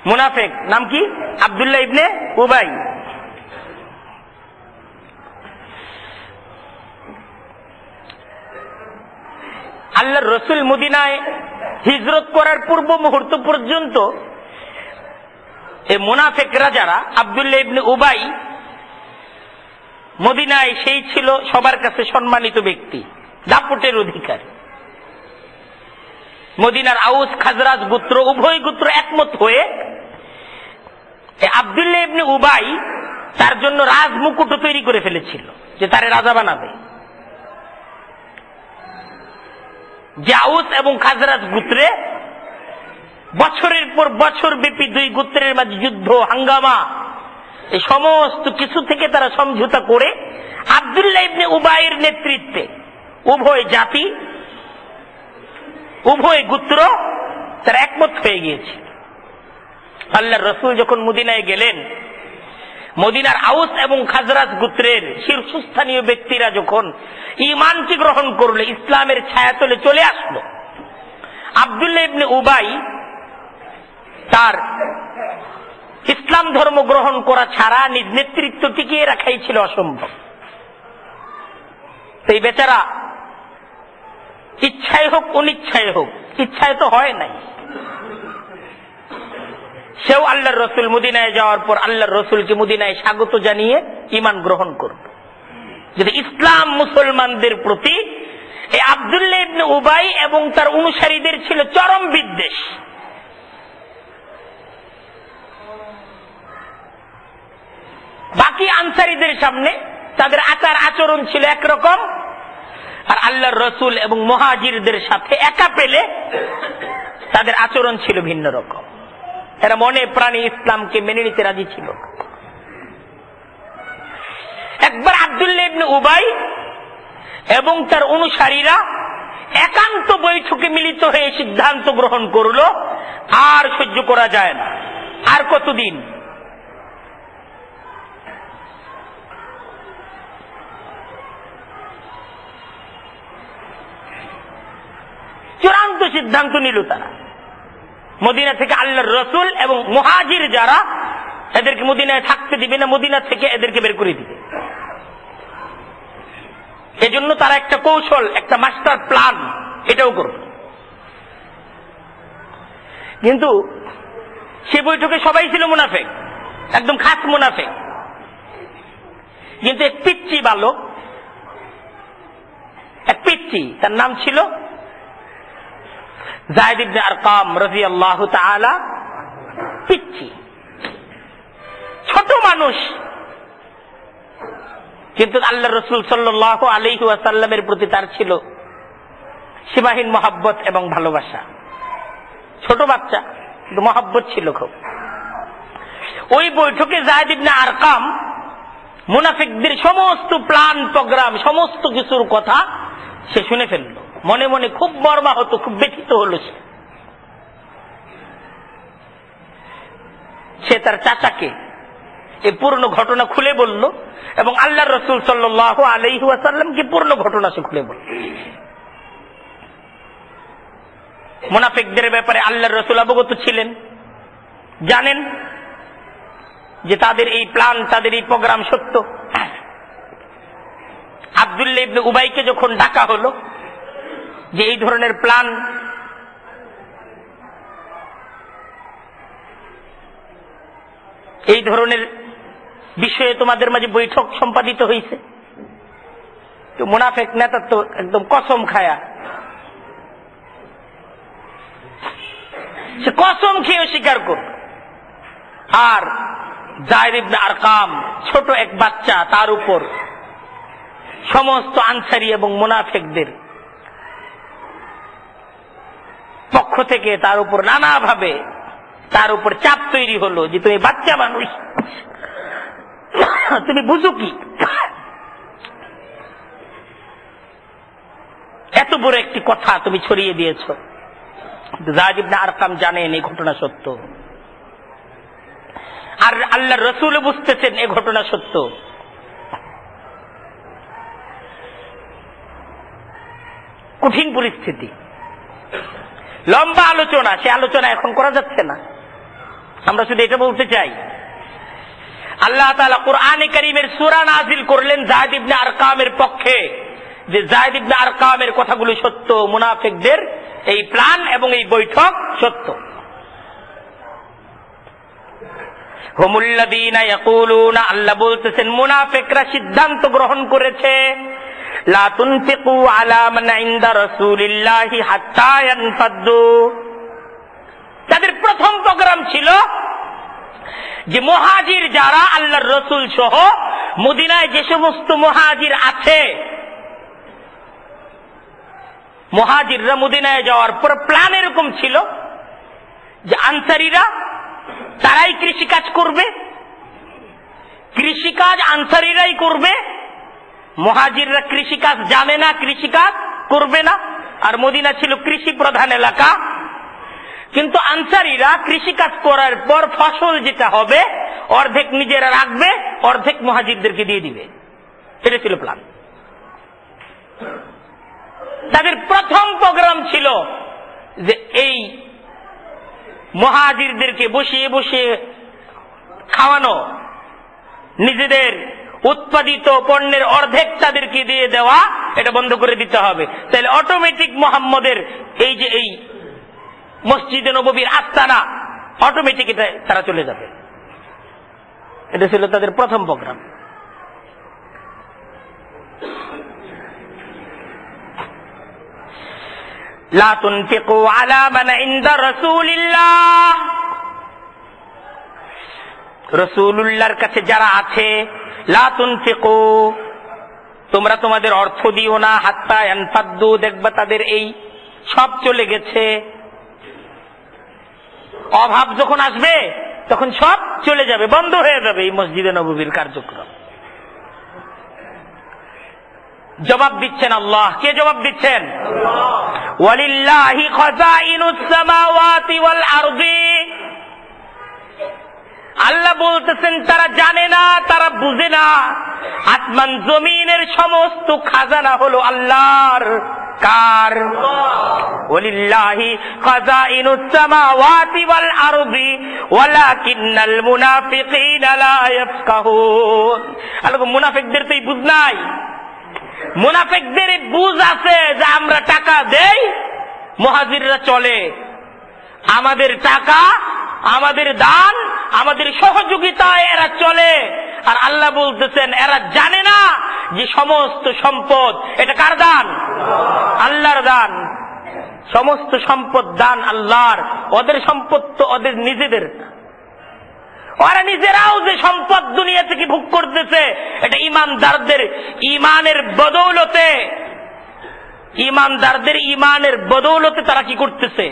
[SPEAKER 1] মুনাফিক নাম কি? আব্দুল্লাহ ইবনে উবাই। আল্লাহর রাসূল মদিনায় হিজরত করার পূর্ব মুহূর্ত পর্যন্ত এই মুনাফিকরা যারা, আব্দুল্লাহ ইবনে উবাই মদিনায় সেই ছিল সবার কাছে সম্মানিত ব্যক্তি, দাপটের অধিকারী। মদিনার আউস খাজরাজ গোত্র উভয় গোত্র একমত হয়ে আব্দুল্লাহ ইবনে উবাই তার জন্য রাজমুকুট তৈরি করে ফেলেছিল, যে তারে রাজা বানাবে। যে আউস এবং খাজরাজ গোত্রে বছরের পর বছর ব্যাপী দুই গোত্রের মাঝে যুদ্ধ, হাঙ্গামা, এই সমস্ত কিছু থেকে তারা সমঝোতা করে আব্দুল্লাহ ইবনে উবাইয়ের নেতৃত্বে উভয় জাতি, উভয় গোত্র তারা একমত হয়ে গিয়েছে। আল্লাহর রাসূল যখন মদিনায় গেলেন, মদিনার আউস এবং খাজরাজ গোত্রের শীর্ষস্থানীয় ব্যক্তিরা যখন ঈমানকে গ্রহণ করলো, ইসলামের ছায়াতলে চলে আসলো, আব্দুল্লাহ ইবনে উবাই তার ইসলাম ধর্ম গ্রহণ করা ছাড়া নিজ নেতৃত্ব টিকিয়ে রাখাই ছিল অসম্ভব। এই বেচারা ইচ্ছায় হোক অনিচ্ছায় হোক, ইচ্ছায় তো হয় নাই, সেও আল্লাহর রাসূল মদিনায় যাওয়ার পর আল্লাহর রাসূলকে মদিনায় স্বাগত জানিয়ে ঈমান গ্রহণ করবে। যদি ইসলাম মুসলমানদের প্রতি এই আব্দুল্লাহ ইবনে উবাই এবং তার অনুসারীদের ছিল চরম বিদ্বেষ। বাকি আনসারীদের সামনে তাদের আচার আচরণ ছিল একরকম, আর আল্লাহর রাসূল এবং মুহাজিরদের সাথে একা পেলে তাদের আচরণ ছিল ভিন্ন রকম। এরা মনে প্রাণে ইসলামকে মেনে নিতে রাজি ছিল। একবার আব্দুল্লাহ ইবনে উবাই এবং তার অনুসারীরা একান্ত বৈঠকে মিলিত হয়ে সিদ্ধান্ত গ্রহণ করলো, আর সহ্য করা যায় না, আর কতদিন। চূড়ান্ত সিদ্ধান্ত নিল তারা, মদিনা থেকে আল্লাহর রাসূল এবং মুহাজির যারা, এদেরকে মদিনায় থাকতে দিবে না, মদিনা থেকে এদেরকে বের করে দিবে। এজন্য তারা একটা কৌশল, একটা মাস্টার প্ল্যান এটাও করবে। কিন্তু সে বৈঠকে সবাই ছিল মুনাফিক, একদম খাস মুনাফিক। কিন্তু এক পিচ্চি বালক, এক পিচ্চি, তার নাম ছিল যায়েদ ইবনে আরকাম রাদিয়াল্লাহু তাআলা। পিচ্চি ছোট মানুষ, কিন্তু আল্লাহর রাসূল সাল্লাল্লাহু আলাইহি ওয়াসাল্লামের প্রতি তার ছিল সীমাহীন মহব্বত এবং ভালোবাসা। ছোট বাচ্চা, কিন্তু মহব্বত ছিল খুব। ওই বৈঠকে যায়েদ ইবনে আরকাম মুনাফিকদের সমস্ত প্ল্যান প্রোগ্রাম, সমস্ত কিছুর কথা সে শুনে ফেলল। মনে মনে খুব মর্মাহত, খুব ব্যথিত হল। সে তার চাচাকে এই পূর্ণ ঘটনা খুলে বলল এবং আল্লাহর রাসূল সাল্লাল্লাহু আলাইহি ওয়াসাল্লামকে পূর্ণ ঘটনা সে খুলে বলল। মুনাফিকদের ব্যাপারে আল্লাহর রাসূল অবগত ছিলেন, জানেন যে তাদের এই প্ল্যান, তাদের এই প্রোগ্রাম সত্য। আব্দুল্লাহ ইবনে উবাইকে যখন ডাকা হলো যে এই ধরনের প্ল্যান, এই ধরনের বিষয়ে তোমাদের মাঝে বৈঠক সম্পাদিত হয়েছে? তো মুনাফিক নেতা তো একদম কসম খায়া, সে কসম খেয়ে স্বীকার করবে। আর যায়েদ ইবনে আরকাম ছোট এক বাচ্চা, তার উপর সমস্ত আনসারী এবং মুনাফিকদের পক্ষ থেকে তার উপর নানাভাবে তার উপর চাপ তৈরি হলো যে তুমি বাচ্চা মানুষ, তুমি বুঝো কি, এত বড় একটি কথা তুমি ছড়িয়ে দিয়েছ। যায়েদ ইবনে আরকাম জানেন এই ঘটনা সত্য, আর আল্লাহর রাসূল বুঝতেছেন এই ঘটনা সত্য। কঠিন পরিস্থিতি, লম্বা আলোচনা, সে আলোচনা এখন করা যাচ্ছে না। আমরা শুধু এটা বলতে চাই, আল্লাহ তাআলা কোরআনে কারীমের সূরা নাযিল করলেন যায়েদ ইবনে আরকামের পক্ষে, যে যায়েদ ইবনে আরকামের কথাগুলো সত্য, মুনাফিকদের এই প্ল্যান এবং এই বৈঠক সত্য। হুমুল্লাযীনা ইয়াকুলুনা, আল্লাহ বলতেছেন মুনাফিকরা সিদ্ধান্ত গ্রহণ করেছে, লা তুনফিকু আলা মান ইনদা রাসূলিল্লাহি হাত্তা ইয়ানফাদ্দু। তাদের প্রথম প্রোগ্রাম ছিল যে মুহাজির যারা আল্লাহর রাসূল সহ মদিনায় যে সমস্ত মুহাজির আছে, মুহাজিররা মদিনায় যাওয়ার পর প্ল্যান এরকম ছিল যে আনসারীরা তারাই কৃষিকাজ করবে, কৃষিকাজ আনসারীরাই করবে, মুহাজিররা কৃষিকাজ জানে না, কৃষিকাজ করবে না। আর মদিনা ছিল কৃষি প্রধান এলাকা, কিন্তু আনসারীরা কৃষিকাজ করার পর ফসল যেটা হবে অর্ধেক নিজেরা রাখবে, অর্ধেক মুহাজিরদেরকে দিয়ে দিবে। এটা ছিল প্ল্যান। তাদের প্রথম প্রোগ্রাম ছিল যে এই মুহাজিরদেরকে বসিয়ে বসিয়ে খাওয়ানো, নিজেদের উৎপাদিত পণ্যের অর্ধেক তাদেরকে দিয়ে দেওয়া, এটা বন্ধ করে দিতে হবে। তাহলে অটোমেটিক মুহাম্মদের এই যে এই মসজিদে নববীর আস্তানা অটোমেটিক এটা তারা চলে যাবে। এটা ছিল তাদের প্রথম প্রোগ্রাম। লা তুনফিকু আলা মান ইনদা রাসূলিল্লাহ, রাসূলুল্লাহর কাছে যারা আছে, লা তুনফিকু, তোমরা তোমাদের অর্থ দিও না, হাত্তা ইয়ানফাদ্দু, দেখবা তাদের এই সব চলে গেছে। অভাব যখন আসবে তখন সব চলে যাবে, বন্ধ হয়ে যাবে এই মসজিদে নববীর কার্যক্রম। জবাব দিচ্ছেন আল্লাহ। কে জবাব দিচ্ছেন? ওয়ালিল্লাহি খাযাইনুস সামাওয়াতি ওয়াল আরদি। আল্লাহ বলতেছেন তারা জানে না, তারা বুঝে না, আসমান জমিনের সমস্ত খাজানা হলো আল্লাহর। কার? ওয়ালিল্লাহি খাযাইনুস সামাওয়াতি ওয়াল আরদি ওয়ালাকিন্নাল মুনাফিকিনা লা ইয়াফকাহুন। আল্লাহ মুনাফিকদের তো বুঝ নাই। মুনাফিকদের বুঝ আছে যে আমরা টাকা দেই, মুহাজিররা চলে, আমাদের টাকা, আমাদের দান, আমাদের সহযোগিতায় এরা চলে। আর আল্লাহ বলতেছেন এরা জানে না যে সমস্ত সম্পদ এটা কার দান? আল্লাহর দান। সমস্ত সম্পদ দান আল্লাহর, ওদের সম্পদ তো ওদের নিজেদের। ওরা নিজেরাও যে সম্পদ দুনিয়া থেকে ভোগ করতেছে এটা ইমানদারদের ইমানের বদৌলতে, ইমানদারদের ইমানের বদৌলতে তারা কি করতেছে?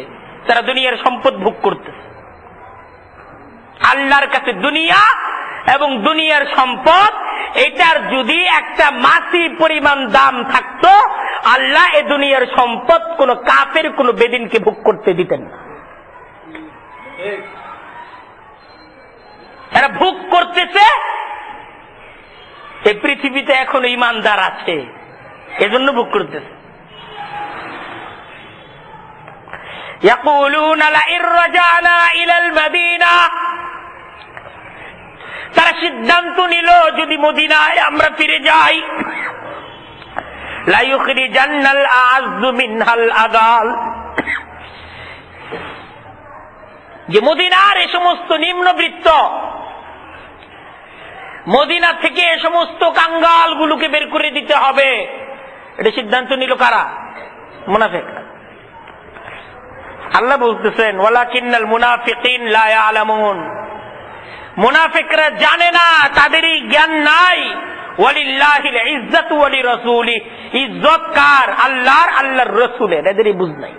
[SPEAKER 1] তারা দুনিয়ার সম্পদ ভোগ করতেছে। আল্লাহর কাছে দুনিয়া এবং দুনিয়ার সম্পদ এটার যদি একটা মাটি পরিমাণ দাম থাকতো, আল্লাহ এ দুনিয়ার সম্পদ কোন কাফের কোন বেদিনকে ভোগ করতে দিতেন না। এরা ভোগ করতেছে, এই পৃথিবীতে এখনো ইমানদার আছে, এজন্য ভোগ করতেছে। ইয়াকুলুনা লাইন রাজানা ইলাল মাদিনা, তারা সিদ্ধান্ত নিল যদি মদিনায় আমরা ফিরে যাই, লা ইউখরিজান্নাল আ'আযযু মিনহাল আযাল, যে মদিনার এই সমস্ত নিম্নবৃত্ত মদিনা থেকে এ সমস্ত কাঙ্গাল গুলোকে বের করে দিতে হবে। এটা সিদ্ধান্ত নিল কারা? মুনাফিকরা। আল্লাহ বলতেছেন ওয়ালাকিন্নাল মুনাফিকিন লা ইয়ালামুন, মুনাফিকরা জানে না, তাদেরই জ্ঞান নাই। ওয়ালিল্লাহিল ইজ্জাতু ওয়া লিরাসূলি, ইজ্জত কার? আল্লাহর, আল্লাহর রাসূলের, এদেরই বুঝ নাই।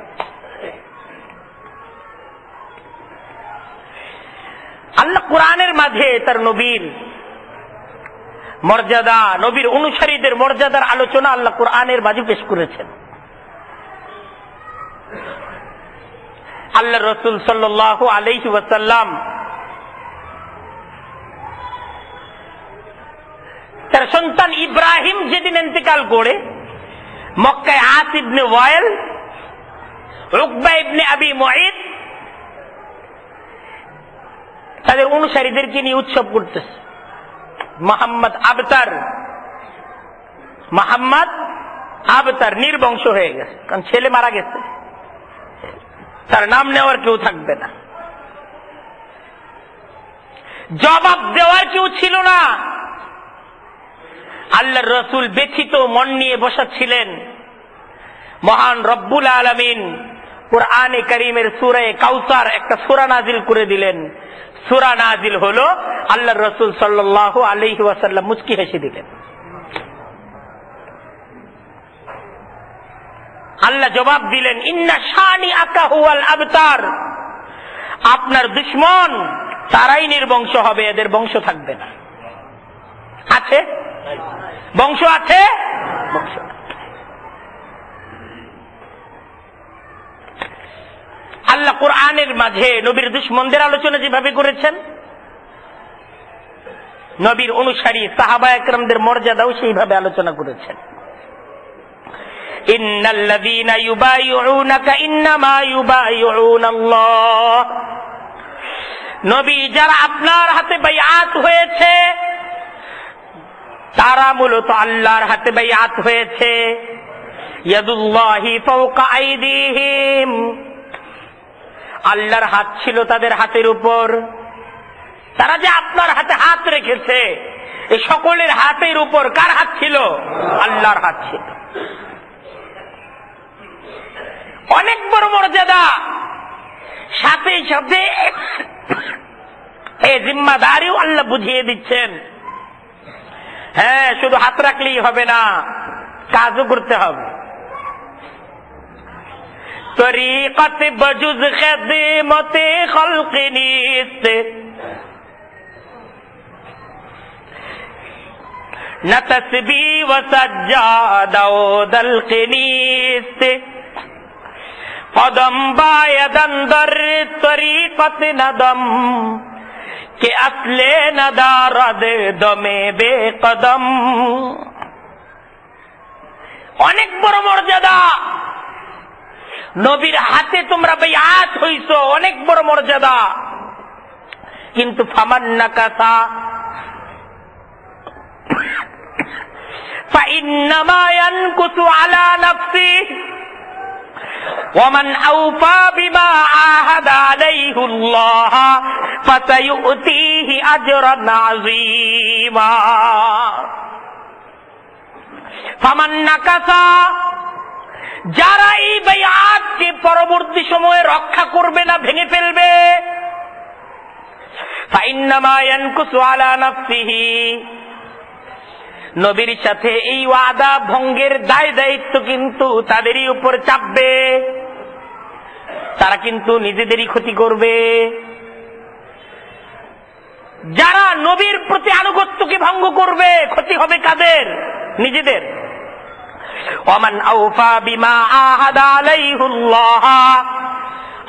[SPEAKER 1] আল্লাহ কোরআনের মাঝে তার নবীর মর্যাদা, নবীর অনুসারীদের মর্যাদার আলোচনা আল্লাহ কোরআনের মাঝে পেশ করেছেন। আল্লাহ রাসূল সাল্লাল্লাহু আলাইহি ওয়াসাল্লাম তার সন্তান ইব্রাহিম যেদিন ইন্তেকাল করে, মক্কায় আস ইবনে ওয়াইল, উকবা ইবনে আবি মুঈত তাদের অনুসারীদেরকে নিয়ে উৎসব করতেছে। মোহাম্মদ আবতার নির্বংশ হয়ে গেছে, কারণ ছেলে মারা গেছে, তার নাম নেওয়ার কেউ থাকবে না, জবাব দেওয়ার কেউ ছিল না। আল্লাহর রাসূল ব্যথিত মন নিয়ে বসাচ্ছিলেন। মহান রব্বুল আলামিন কুরআনে কারীমের সূরা কাউসার একটা সূরা নাজিল করে দিলেন। সূরা নাজিল হলো, আল্লাহর রাসূল সাল্লাল্লাহু আলাইহি ওয়াসাল্লাম মুচকি হেসে দিলেন। আল্লাহ জবাব দিলেন ইন্না শানিআকা হুয়াল আবতার, আপনার দুশমন তারাই নির্বংশ হবে, এদের বংশ থাকবে না। আছে বংশ, আছে বংশ। আল্লাহ কোরআনের মাঝে নবীর দুশমনদের আলোচনা যেভাবে করেছেন, নবীর অনুসারী সাহাবা একরামদের মর্যাদাও সেইভাবে আলোচনা করেছেন। ইন্নাল্লাযীনা ইউবাইউনাকা ইন্নামা ইউবাইউনাল্লাহ, নবী যারা আপনার হাতে বাইআত হয়েছে তারা মূলত আল্লাহর হাতে বাইআত হয়েছে। ইয়াদুল্লাহি ফাওকা আইদিহিম, আল্লাহর হাত ছিল তাদের হাতের উপর। তারা যে আপনার হাতে হাত রেখেছে, এই সকলের হাতের উপর কার হাত ছিল? আল্লাহর হাত ছিল। অনেক বড় মর্যাদা, সাথে সাথে এই জিম্মাদারিও আল্লাহ বুঝিয়ে দিচ্ছেন। হ্যাঁ, শুধু হাত রাখলেই হবে না, কাজও করতে হবে। তরিকত বজুজ খিদমতে খলক নিস্ত, না তসবিহ ওয়া সাজ্জাদা ওয়া দলক নিস্ত, কদম বায়দান দর তরিকত নদম কে আসলে নদারদ দমে বেকদম। অনেক বড় মর্যাদা, নবীর হাতে তোমরা বাইআত হইছো, অনেক বড় মর্যাদা। কিন্তু ফামান নাকাসা ফাইন্নামা ইয়ানকুসু আলা নাফসিহি ওয়ামান আওফা বিমা আহাদা আলাইহুল্লাহ ফাসায়ুতিহি আজরান আযীমা। ফামান নাকাসা, যারা এই বাইআতকে পরবর্তী সময়ে রক্ষা করবে না, ভেঙে ফেলবে, ফাইন্নামা ইয়ানকুসু আলা নাফসিহি, নবীর সাথে এই ওয়াদা ভঙ্গের দায় দায়িত্ব কিন্তু তাদেরই উপর চাপবে। তারা কিন্তু নিজেদেরই ক্ষতি করবে। যারা নবীর প্রতি আনুগত্যকে ভঙ্গ করবে, ক্ষতি হবে কাদের? নিজেদের। ওয়ামান আওফা বিমা আহাদা আলাইহুল্লাহ,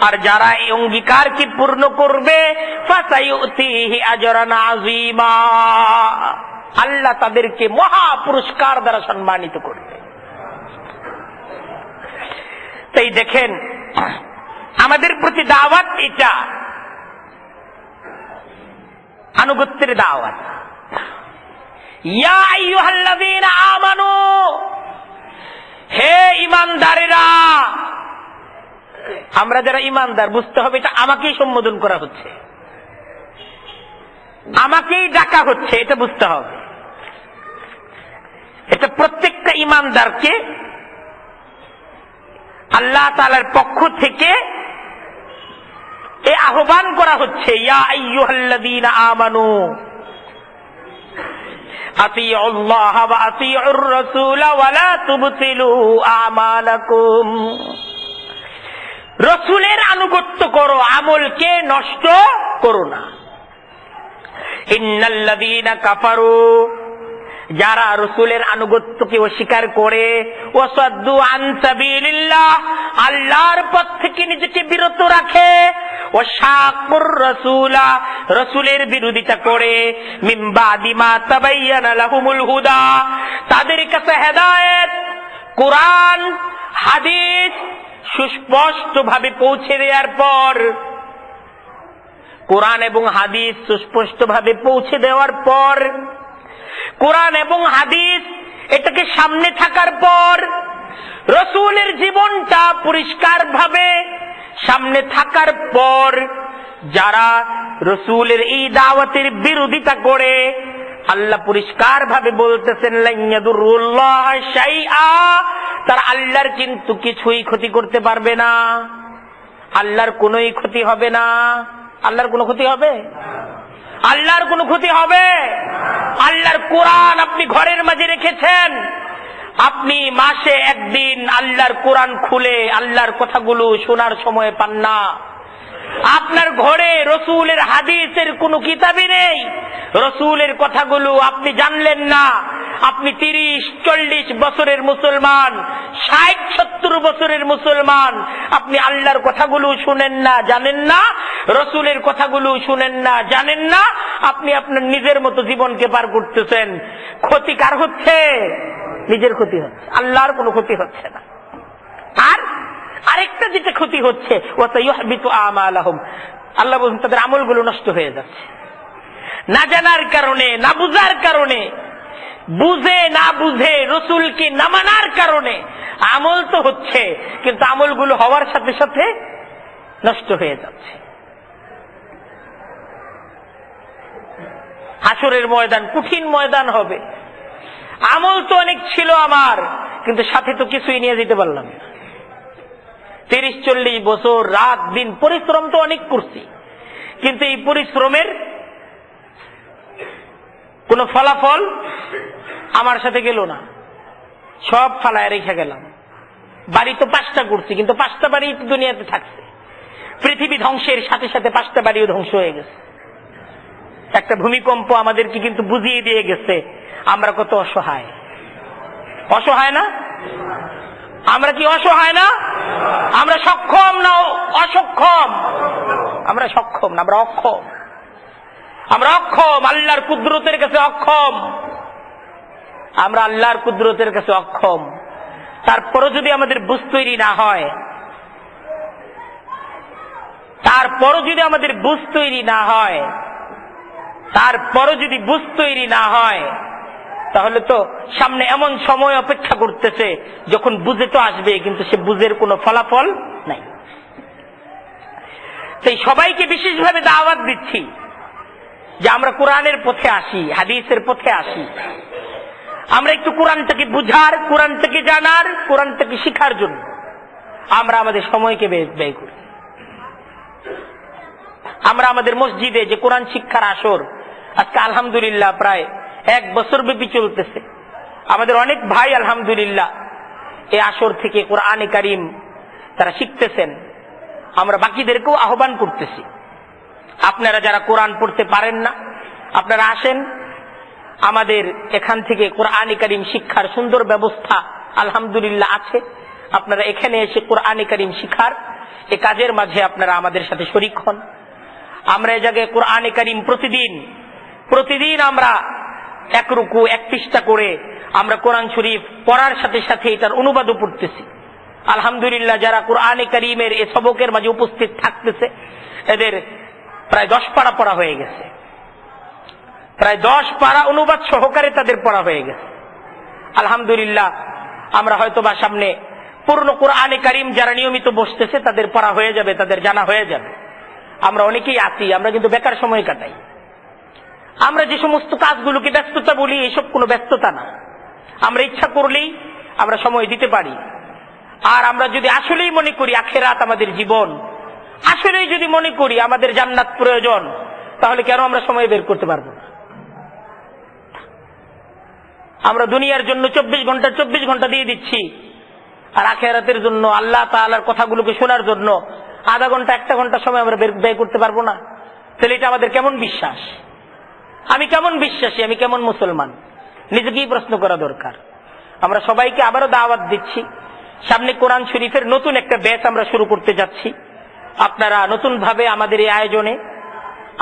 [SPEAKER 1] আর যারা এই অঙ্গীকারকে পূর্ণ করবে, ফাসায়ুতিহি আজরান আযীমা, আল্লাহ তাদেরকে মহা পুরস্কার দ্বারা সম্মানিত করবে। তাই দেখেন, আমাদের প্রতি দাওয়াত এটা আনুগত্যের দাওয়াত। ইয়া আইয়ুহাল্লাযীনা আমানু, হে ঈমানদারেরা। আমরা যারা ঈমানদার, বুঝতে হবে এটা আমাকেই সম্বোধন করা হচ্ছে। আমাকেই ডাকা হচ্ছে, এটা বুঝতে হবে। এটা প্রত্যেকটা ঈমানদারকে আল্লাহ তাআলার পক্ষ থেকে এই আহ্বান করা হচ্ছে, ইয়া আইয়ুহাল্লাযীনা আমানু আতিউল্লাহ ওয়া আতিউর রাসূল ওয়া লা তুবতিলু আমালাকুম। রাসূলের আনুগত্য করো, আমলকে নষ্ট করো না। ইন্নাল্লাযীনা কাফারু, যারা রাসূলের আনুগত্যকে অস্বীকার করে, ওয়াসাদ্দু আন সাবিলিল্লাহ, আল্লাহর পথ থেকে নিজেকে বিরত রাখে, ওয়াশাকুর রাসূলা, রাসূলের বিরোধিতা করে, মিন বাদি মা তাবায়্যানা লাহুমুল হুদা, তাদের কাছে হেদায়েত কোরআন হাদিস সুস্পষ্টভাবে পৌঁছে দেওয়ার পর, কোরআন এবং হাদিস সুস্পষ্টভাবে পৌঁছে দেওয়ার পর, কোরআন এবং হাদিস এটাকে সামনে থাকার পর, রাসূলের জীবনটা পরিষ্কার ভাবে সামনে থাকার পর, যারা রাসূলের এই দাওয়াতের বিরোধিতা করে, আল্লাহ পরিষ্কার ভাবে বলতেছেন লান ইয়াদুরুল্লাহ শাইআ, তার আল্লাহর কিন্তু কিছুই ক্ষতি করতে পারবে না, আল্লাহর কোনোই ক্ষতি হবে না। আল্লাহর কোনো ক্ষতি হবে? আল্লাহর কোনো ক্ষতি হবে? আল্লাহর কোরআন আপনি ঘরের মাঝে রেখেছেন, আপনি মাসে একদিন আল্লাহর কোরআন খুলে আল্লাহর কথাগুলো শোনার সময় পান না। আপনার ঘরে রাসূলের হাদিসের কোনো কিতাবই নেই, রাসূলের কথাগুলো আপনি জানলেন না। আপনি 30-40 বছরের মুসলমান, 60-70 বছরের মুসলমান, আপনি আল্লাহর কথাগুলো শুনেন না, জানেন না, রাসূলের কথাগুলো শুনেন না, জানেন না, আপনি আপনার নিজের মতো জীবনকে পার করতেছেন। ক্ষতি কার হচ্ছে? নিজের ক্ষতি হচ্ছে, আল্লাহর কোনো ক্ষতি হচ্ছে না। আর আরেকটা যেটা ক্ষতি হচ্ছে, ওয়াসায়ুহবিতু আমালাহুম, আল্লাহ বলেন তাদের আমলগুলো নষ্ট হয়ে যাচ্ছে না জানার কারণে, না বুঝার কারণে, বুঝে না বুঝে রাসূলকে না মানার কারণে আমল তো হচ্ছে, কিন্তু আমলগুলো হওয়ার সাথে সাথে নষ্ট হয়ে যাচ্ছে। হাসরের ময়দান কঠিন ময়দান হবে। আমল তো অনেক ছিল আমার, কিন্তু সাথে তো কিছুই নিয়ে যেতে পারলাম না। 30-40 বছর রাত দিন পরিশ্রম তো অনেক করছি, কিন্তু এই পরিশ্রমের কোন ফলাফল আমার সাথে গেল না, সব ফালায় রেখে গেলাম। বাড়ি তো 5টা করছি, কিন্তু 5টা বাড়ি দুনিয়াতে থাকছে। পৃথিবী ধ্বংসের সাথে সাথে 5টা বাড়িও ধ্বংস হয়ে গেছে। একটা ভূমিকম্প আমাদেরকে কিন্তু বুঝিয়ে দিয়ে গেছে আমরা কত অসহায়। অসহায় না? আমরা কি অসহায় না? আমরা সক্ষম না অসক্ষম? আমরা সক্ষম না, আমরা অক্ষম। আমরা অক্ষম, আল্লাহর কুদরতের কাছে অক্ষম। আমরা আল্লাহর কুদরতের কাছে অক্ষম। তারপরও যদি আমাদের বুঝ তৈরি না হয়, তারপরও যদি আমাদের বুঝ তৈরি না হয়, তারপরও যদি বুঝ তৈরি না হয়, তাহলে তো সামনে এমন সময় অপেক্ষা করতেছে যখন বুঝে তো আসবে, কিন্তু সে বুঝের কোনো ফলাফল নাই। তাই সবাইকে বিশেষভাবে দাওয়াত দিচ্ছি যে আমরা কোরআনের পথে আসি, হাদিসের পথে আসি। আমরা একটু কোরআনটাকে বুঝার, কোরআনটাকে জানার, কোরআনটাকে শিখার জন্য আমরা আমাদের সময়কে ব্যয় করি। আমরা আমাদের মসজিদে যে কোরআন শিক্ষার আসর আজকে আলহামদুলিল্লাহ প্রায় 1 বছর ব্যাপী চলতেছে। আমাদের অনেক ভাই আলহামদুলিল্লাহ এই আসর থেকে কোরআনে কারীম তারা শিখতেছেন। আমরা বাকিদেরকেও আহ্বান করতেছি, আপনারা যারা কোরআন পড়তে পারেন না, আপনারা আসেন। আমাদের এখান থেকে কোরআনে কারীম শিক্ষার সুন্দর ব্যবস্থা আলহামদুলিল্লাহ আছে। আপনারা এখানে এসে কোরআনে কারীম শিখার এই কাজের মাঝে আপনারা আমাদের সাথে শরীক হন। আমরা এই জায়গায় কোরআনে কারীম প্রতিদিন আমরা 1 রুকু 1 পৃষ্ঠা করে আমরা কোরআন শরীফ পড়ার সাথে সাথে এটার অনুবাদও পড়তেছি। আলহামদুলিল্লাহ যারা কোরআনে কারীমের এই সবকের মাঝে উপস্থিত থাকতেছে, এদের প্রায় 10 পারা পড়া হয়ে গেছে। প্রায় 10 পারা অনুবাদ সহকারে তাদের পড়া হয়ে গেছে। আলহামদুলিল্লাহ আমরা হয়তো বা সামনে পূর্ণ কোরআনে কারীম যারা নিয়মিত বসতেছে তাদের পড়া হয়ে যাবে, তাদের জানা হয়ে যাবে। আমরা অনেকেই আছি, আমরা কিন্তু বেকার সময় কাটাই। আমরা যে সমস্ত কাজগুলোকে ব্যস্ততা বলি, এসব কোনো ব্যস্ততা না। আমরা ইচ্ছা করলেই আমরা সময় দিতে পারি। আর আমরা যদি আসলেই মনে করি আখিরাত আমাদের জীবন, আসলেই যদি মনে করি আমাদের জান্নাত প্রয়োজন, তাহলে কেন আমরা সময় বের করতে পারবো না? আমরা দুনিয়ার জন্য 24 ঘন্টা দিয়ে দিচ্ছি, আর আখিরাতের জন্য, আল্লাহ তাআলার কথাগুলোকে শোনার জন্য আধা ঘন্টা 1 ঘন্টা সময় আমরা ব্যয় করতে পারবো না? তাহলে এটা আমাদের কেমন বিশ্বাস? আমি কেমন বিশ্বাসী, আমি কেমন মুসলমান? নিজেকেই প্রশ্ন করা দরকার। আমরা সবাইকে আবারও দাওয়াত দিচ্ছি, সামনে কোরআন শরীফের নতুন একটা ব্যাচ আমরা শুরু করতে যাচ্ছি। আপনারা নতুন ভাবে আমাদের এই আয়োজনে,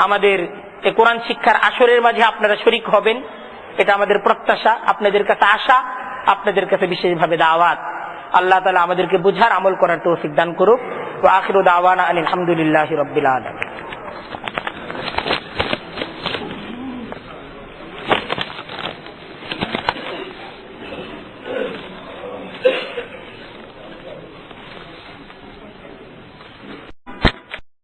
[SPEAKER 1] আমাদের এই কোরআন শিক্ষার আসরের মাঝে আপনারা শরীক হবেন, এটা আমাদের প্রত্যাশা, আপনাদের কাছে আশা, আপনাদের কাছে বিশেষভাবে দাওয়াত। আল্লাহ তাআলা আমাদেরকে বুঝার, আমল করার তৌফিক দান করুক। ওয়া আখিরু দাওয়ানা আলহামদুলিল্লাহি রাব্বিল আলামিন।